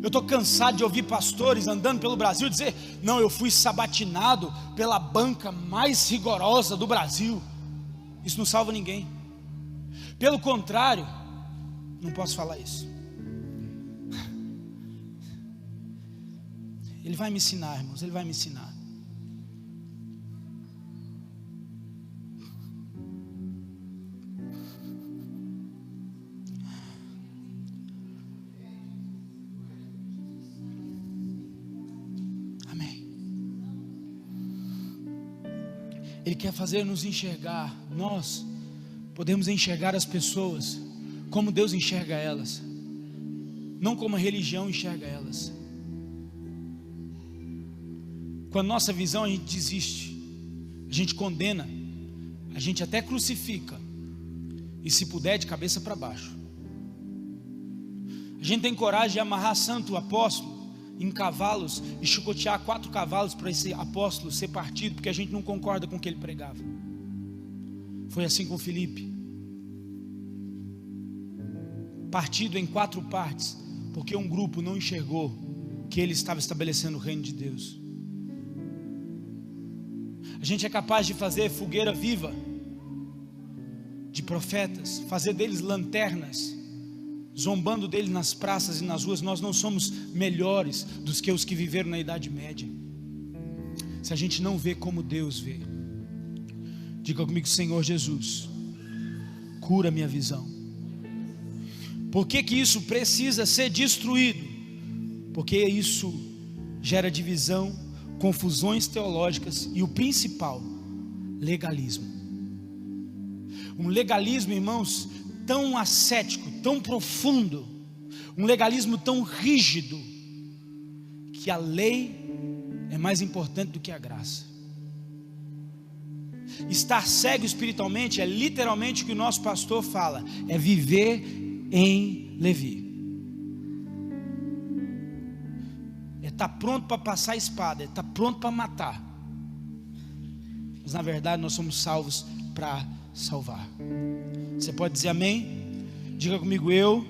Eu estou cansado de ouvir pastores andando pelo Brasil dizer: não, eu fui sabatinado pela banca mais rigorosa do Brasil. Isso não salva ninguém. Pelo contrário, não posso falar isso. Ele vai me ensinar, irmãos, ele vai me ensinar. Ele quer fazer-nos enxergar. Nós podemos enxergar as pessoas como Deus enxerga elas, não como a religião enxerga elas. Com a nossa visão a gente desiste, a gente condena, a gente até crucifica, e se puder de cabeça para baixo. A gente tem coragem de amarrar santo apóstolo em cavalos e chicotear 4 cavalos para esse apóstolo ser partido, porque a gente não concorda com o que ele pregava. Foi assim com Filipe, partido em 4 partes, porque um grupo não enxergou que ele estava estabelecendo o reino de Deus. A gente é capaz de fazer fogueira viva de profetas, fazer deles lanternas, zombando deles nas praças e nas ruas. Nós não somos melhores do que os que viveram na Idade Média, se a gente não vê como Deus vê. Diga comigo: Senhor Jesus, cura minha visão. Por que isso precisa ser destruído? Porque isso gera divisão, confusões teológicas e o principal, legalismo. Um legalismo, irmãos, tão ascético, tão profundo, um legalismo tão rígido, que a lei é mais importante do que a graça. Estar cego espiritualmente é literalmente o que o nosso pastor fala, é viver em Levi, é estar pronto para passar a espada, é estar pronto para matar, mas na verdade nós somos salvos para salvar. Você pode dizer amém? Diga comigo: eu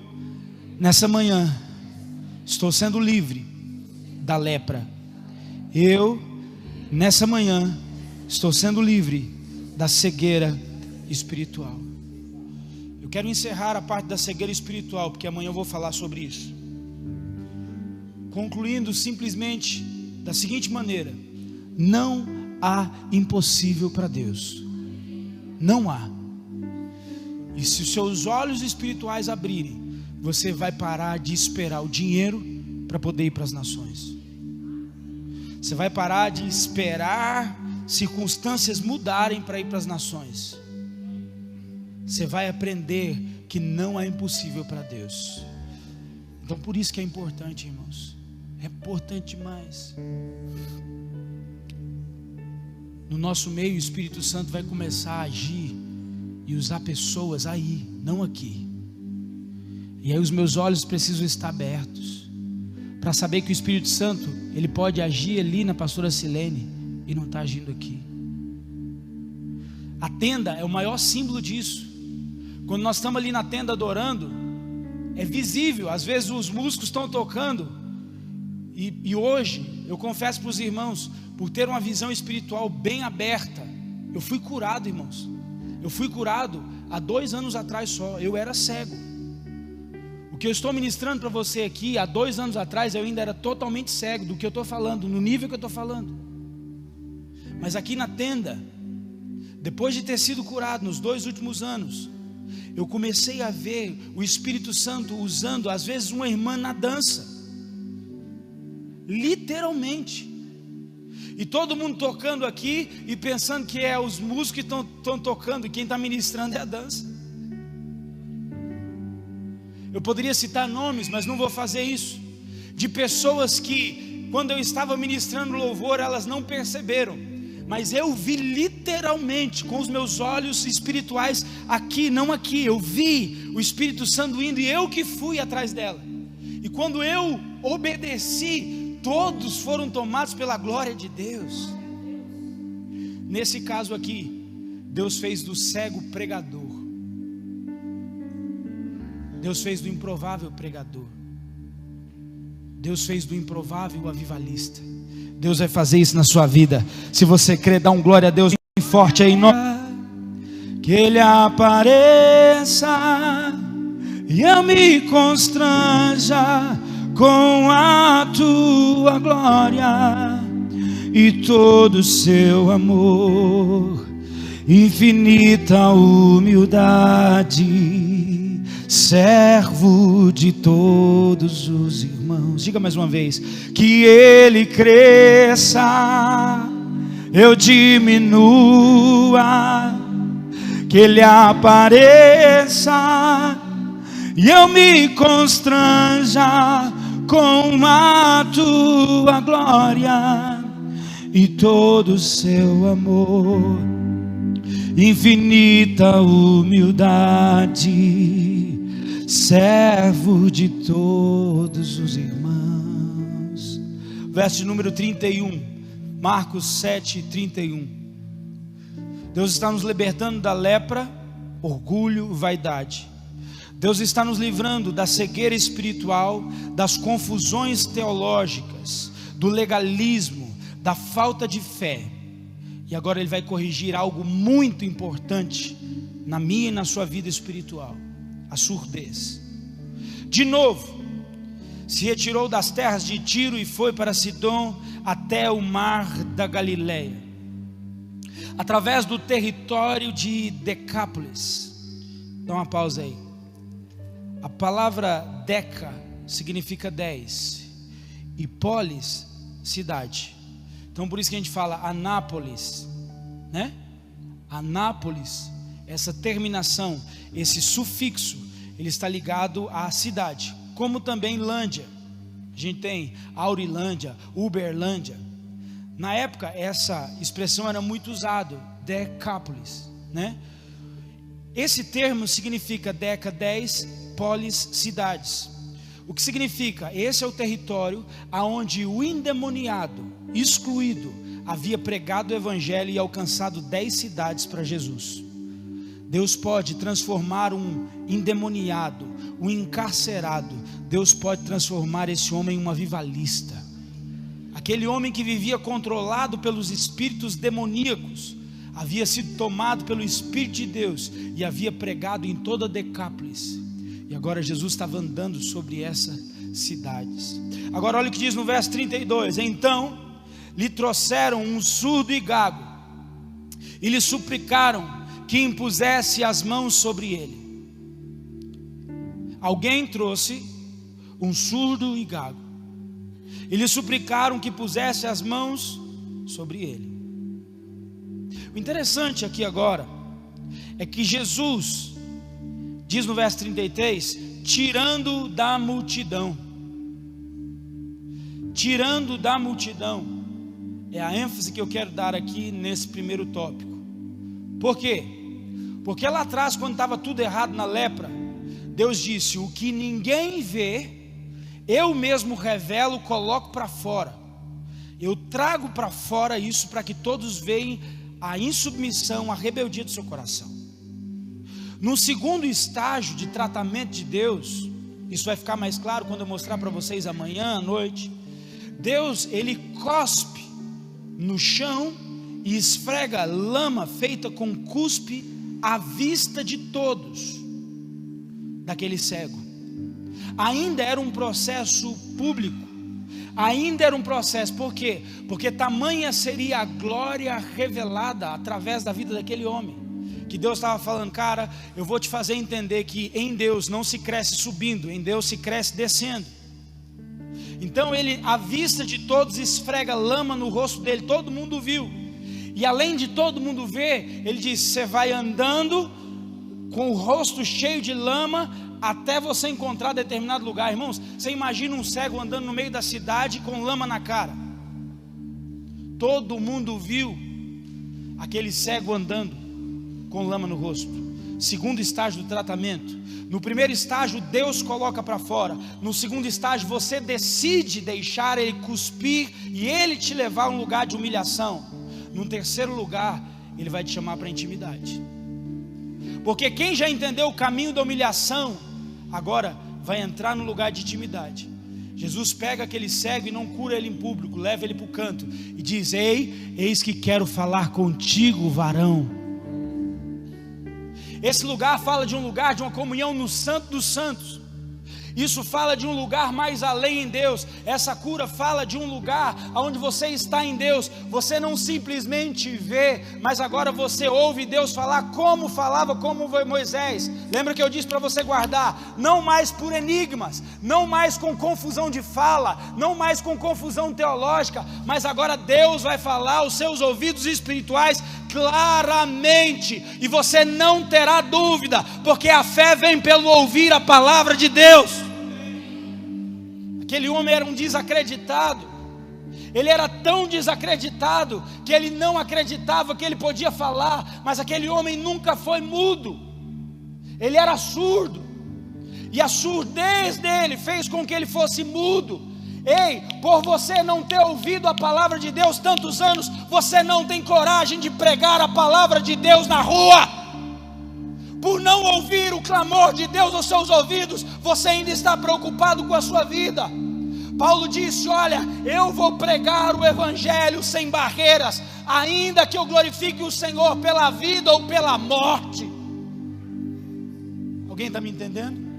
nessa manhã estou sendo livre da lepra. Eu nessa manhã estou sendo livre da cegueira espiritual. Eu quero encerrar a parte da cegueira espiritual, porque amanhã eu vou falar sobre isso, concluindo simplesmente da seguinte maneira: não há impossível para Deus. Não há. E se os seus olhos espirituais abrirem, você vai parar de esperar o dinheiro para poder ir para as nações. Você vai parar de esperar circunstâncias mudarem para ir para as nações. Você vai aprender que não é impossível para Deus. Então por isso que é importante, irmãos. É importante demais. No nosso meio, o Espírito Santo vai começar a agir e usar pessoas aí, não aqui. E aí os meus olhos precisam estar abertos para saber que o Espírito Santo, ele pode agir ali na pastora Silene e não está agindo aqui. A tenda é o maior símbolo disso. Quando nós estamos ali na tenda adorando, é visível. Às vezes os músicos estão tocando e hoje, eu confesso para os irmãos, por ter uma visão espiritual bem aberta, eu fui curado, irmãos. Eu fui curado há 2 anos atrás só. Eu era cego. O que eu estou ministrando para você aqui, há 2 anos atrás, eu ainda era totalmente cego do que eu estou falando, no nível que eu estou falando. Mas aqui na tenda, depois de ter sido curado nos 2 últimos anos, eu comecei a ver o Espírito Santo usando, às vezes, uma irmã na dança, literalmente, e todo mundo tocando aqui e pensando que é os músicos que estão tocando, e quem está ministrando é a dança. Eu poderia citar nomes, mas não vou fazer isso, de pessoas que quando eu estava ministrando louvor, elas não perceberam, mas eu vi literalmente com os meus olhos espirituais aqui, não aqui. Eu vi o Espírito Santo indo e eu que fui atrás dela. E quando eu obedeci, todos foram tomados pela glória de Deus. Nesse caso aqui, Deus fez do cego pregador. Deus fez do improvável pregador. Deus fez do improvável o avivalista. Deus vai fazer isso na sua vida. Se você crer, dá um glória a Deus bem forte aí. Que Ele apareça e eu me constranja com a tua glória e todo o seu amor, infinita humildade, servo de todos os irmãos. Diga mais uma vez: que Ele cresça, eu diminua, que Ele apareça e eu me constranja com a tua glória e todo o seu amor, infinita humildade, servo de todos os irmãos. Verso número 31, Marcos 7:31. Deus está nos libertando da lepra, orgulho, vaidade. Deus está nos livrando da cegueira espiritual, das confusões teológicas, do legalismo, da falta de fé. E agora Ele vai corrigir algo muito importante na minha e na sua vida espiritual: a surdez. De novo, se retirou das terras de Tiro e foi para Sidom até o mar da Galileia, através do território de Decápolis. Dá uma pausa aí. A palavra Deca significa 10 e polis, cidade. Então por isso que a gente fala Anápolis, né? Anápolis, essa terminação, esse sufixo, ele está ligado à cidade. Como também Lândia. A gente tem Aurilândia, Uberlândia. Na época essa expressão era muito usada, Decápolis, né? Esse termo significa Deca 10, polis, cidades. O que significa? Esse é o território aonde o endemoniado, excluído, havia pregado o evangelho e alcançado 10 cidades para Jesus. Deus pode transformar um endemoniado, um encarcerado. Deus pode transformar esse homem em um avivalista. Aquele homem que vivia controlado pelos espíritos demoníacos, havia sido tomado pelo Espírito de Deus e havia pregado em toda Decápolis. E agora Jesus estava andando sobre essas cidades. Agora olha o que diz no verso 32. Então lhe trouxeram um surdo e gago e lhe suplicaram que impusesse as mãos sobre ele. Alguém trouxe um surdo e gago e lhe suplicaram que pusesse as mãos sobre ele. O interessante aqui agora é que Jesus Diz no verso 33, tirando da multidão. Tirando da multidão é a ênfase que eu quero dar aqui nesse primeiro tópico. Por quê? Porque lá atrás, quando estava tudo errado na lepra, Deus disse: o que ninguém vê, eu mesmo revelo, coloco para fora. Eu trago para fora isso para que todos vejam a insubmissão, a rebeldia do seu coração. No segundo estágio de tratamento de Deus, isso vai ficar mais claro quando eu mostrar para vocês amanhã à noite. Deus, ele cospe no chão e esfrega lama feita com cuspe à vista de todos, daquele cego. Ainda era um processo público, ainda era um processo. Por quê? Porque tamanha seria a glória revelada através da vida daquele homem, que Deus estava falando: cara, eu vou te fazer entender que em Deus não se cresce subindo, em Deus se cresce descendo. Então ele, à vista de todos, esfrega lama no rosto dele, todo mundo viu. E além de todo mundo ver, ele diz: você vai andando com o rosto cheio de lama até você encontrar determinado lugar. Irmãos, você imagina um cego andando no meio da cidade com lama na cara. Todo mundo viu aquele cego andando com lama no rosto. Segundo estágio do tratamento. No primeiro estágio, Deus coloca para fora. No segundo estágio, você decide deixar ele cuspir e ele te levar a um lugar de humilhação. No terceiro lugar, ele vai te chamar para intimidade. Porque quem já entendeu o caminho da humilhação, agora vai entrar no lugar de intimidade. Jesus pega aquele cego e não cura ele em público, leva ele para o canto e diz: ei, eis que quero falar contigo, varão. Esse lugar fala de um lugar de uma comunhão no Santo dos Santos. Isso fala de um lugar mais além em Deus. Essa cura fala de um lugar onde você está em Deus. Você não simplesmente vê, mas agora você ouve Deus falar como falava como Moisés. Lembra que eu disse para você guardar? Não mais por enigmas, não mais com confusão de fala, não mais com confusão teológica, mas agora Deus vai falar aos seus ouvidos espirituais claramente, e você não terá dúvida, porque a fé vem pelo ouvir a palavra de Deus. Aquele homem era um desacreditado. Ele era tão desacreditado que ele não acreditava que ele podia falar. Mas aquele homem nunca foi mudo. Ele era surdo, e a surdez dele fez com que ele fosse mudo. Ei, por você não ter ouvido a palavra de Deus tantos anos, você não tem coragem de pregar a palavra de Deus na rua. Por não ouvir o clamor de Deus aos seus ouvidos, você ainda está preocupado com a sua vida. Paulo disse: olha, eu vou pregar o evangelho sem barreiras, ainda que eu glorifique o Senhor pela vida ou pela morte. Alguém está me entendendo?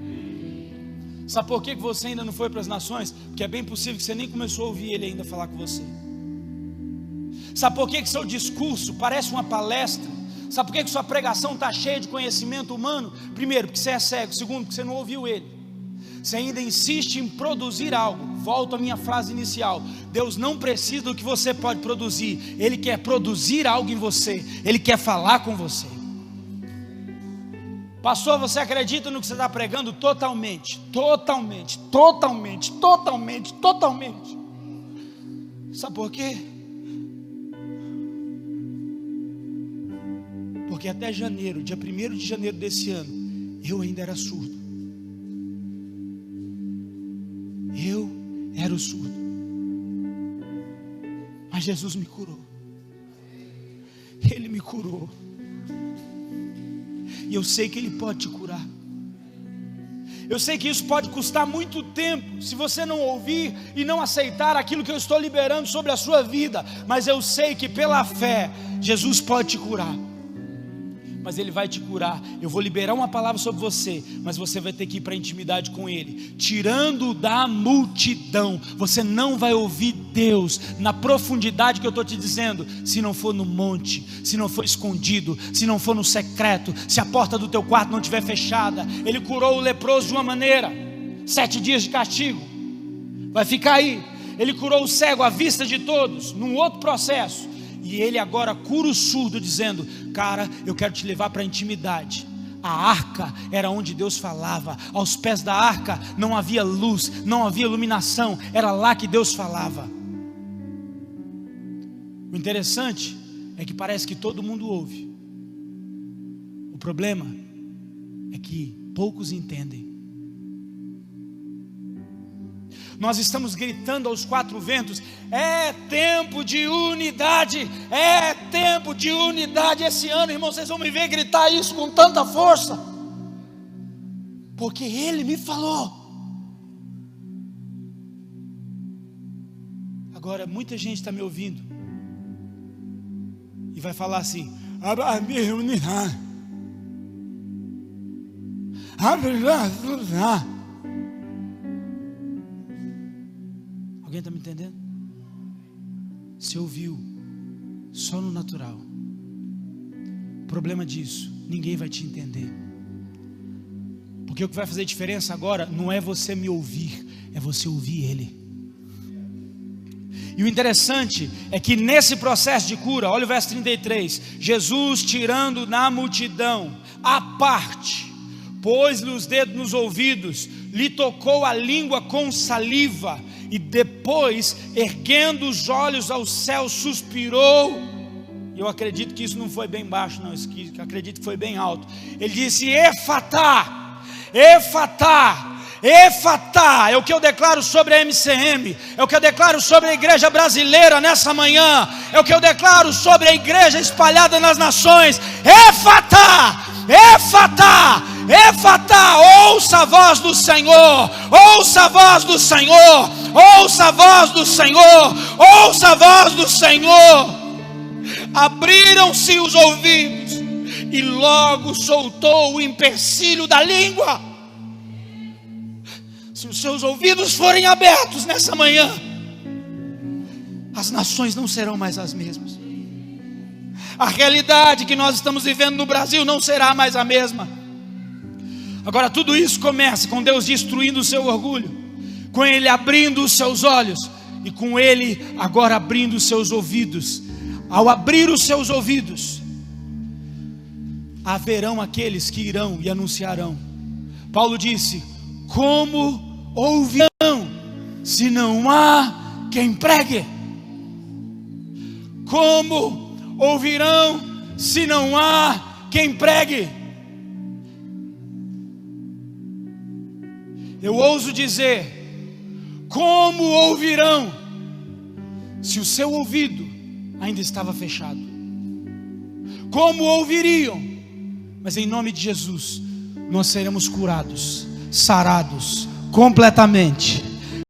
Sabe por que você ainda não foi para as nações? Porque é bem possível que você nem começou a ouvir ele ainda falar com você. Sabe por que seu discurso parece uma palestra? Sabe por que sua pregação está cheia de conhecimento humano? Primeiro, porque você é cego. Segundo, porque você não ouviu ele. Você ainda insiste em produzir algo. Volto à minha frase inicial: Deus não precisa do que você pode produzir, Ele quer produzir algo em você, Ele quer falar com você. Pastor, você acredita no que você está pregando? Totalmente, totalmente, totalmente, totalmente, totalmente. Sabe por quê? Porque até janeiro, dia 1º de janeiro desse ano, eu ainda era surdo. Eu era o surdo. Mas Jesus me curou. Ele me curou. E eu sei que Ele pode te curar. Eu sei que isso pode custar muito tempo, se você não ouvir e não aceitar aquilo que eu estou liberando sobre a sua vida. Mas eu sei que pela fé, Jesus pode te curar. Mas Ele vai te curar. Eu vou liberar uma palavra sobre você, mas você vai ter que ir para a intimidade com Ele. Tirando da multidão, você não vai ouvir Deus na profundidade que eu estou te dizendo, se não for no monte, se não for escondido, se não for no secreto, se a porta do teu quarto não estiver fechada. Ele curou o leproso de uma maneira, 7 dias de castigo, vai ficar aí. Ele curou o cego à vista de todos, num outro processo. E Ele agora cura o surdo, dizendo: cara, eu quero te levar para a intimidade. A arca era onde Deus falava. Aos pés da arca não havia luz, não havia iluminação. Era lá que Deus falava. O interessante é que parece que todo mundo ouve. O problema é que poucos entendem. Nós estamos gritando aos quatro ventos: é tempo de unidade, é tempo de unidade. Esse ano, irmãos, vocês vão me ver gritar isso com tanta força, porque Ele me falou. Agora, muita gente está me ouvindo e vai falar assim: alguém está me entendendo? Você ouviu só no natural. O problema disso, ninguém vai te entender. Porque o que vai fazer diferença agora não é você me ouvir, é você ouvir Ele. E o interessante é que nesse processo de cura, olha o verso 33, Jesus, tirando na multidão à parte, pôs-lhe os dedos nos ouvidos, lhe tocou a língua com saliva, e depois, erguendo os olhos ao céu, suspirou. Eu acredito que isso não foi bem baixo, não, acredito que foi bem alto. Ele disse: Efatá, Efatá, Efatá. É o que eu declaro sobre a MCM, é o que eu declaro sobre a igreja brasileira nessa manhã, é o que eu declaro sobre a igreja espalhada nas nações. Efatá, Efatá, Efatá. Ouça a voz do Senhor, ouça a voz do Senhor, ouça a voz do Senhor, ouça a voz do Senhor. Abriram-se os ouvidos e logo soltou o empecilho da língua. Se os seus ouvidos forem abertos nessa manhã, as nações não serão mais as mesmas. A realidade que nós estamos vivendo no Brasil não será mais a mesma. Agora tudo isso começa com Deus destruindo o seu orgulho, com Ele abrindo os seus olhos e com Ele agora abrindo os seus ouvidos. Ao abrir os seus ouvidos, haverão aqueles que irão e anunciarão. Paulo disse: como ouvirão se não há quem pregue? Como ouvirão se não há quem pregue? Eu ouso dizer: como ouvirão se o seu ouvido ainda estava fechado? Como ouviriam? Mas em nome de Jesus, nós seremos curados, sarados completamente.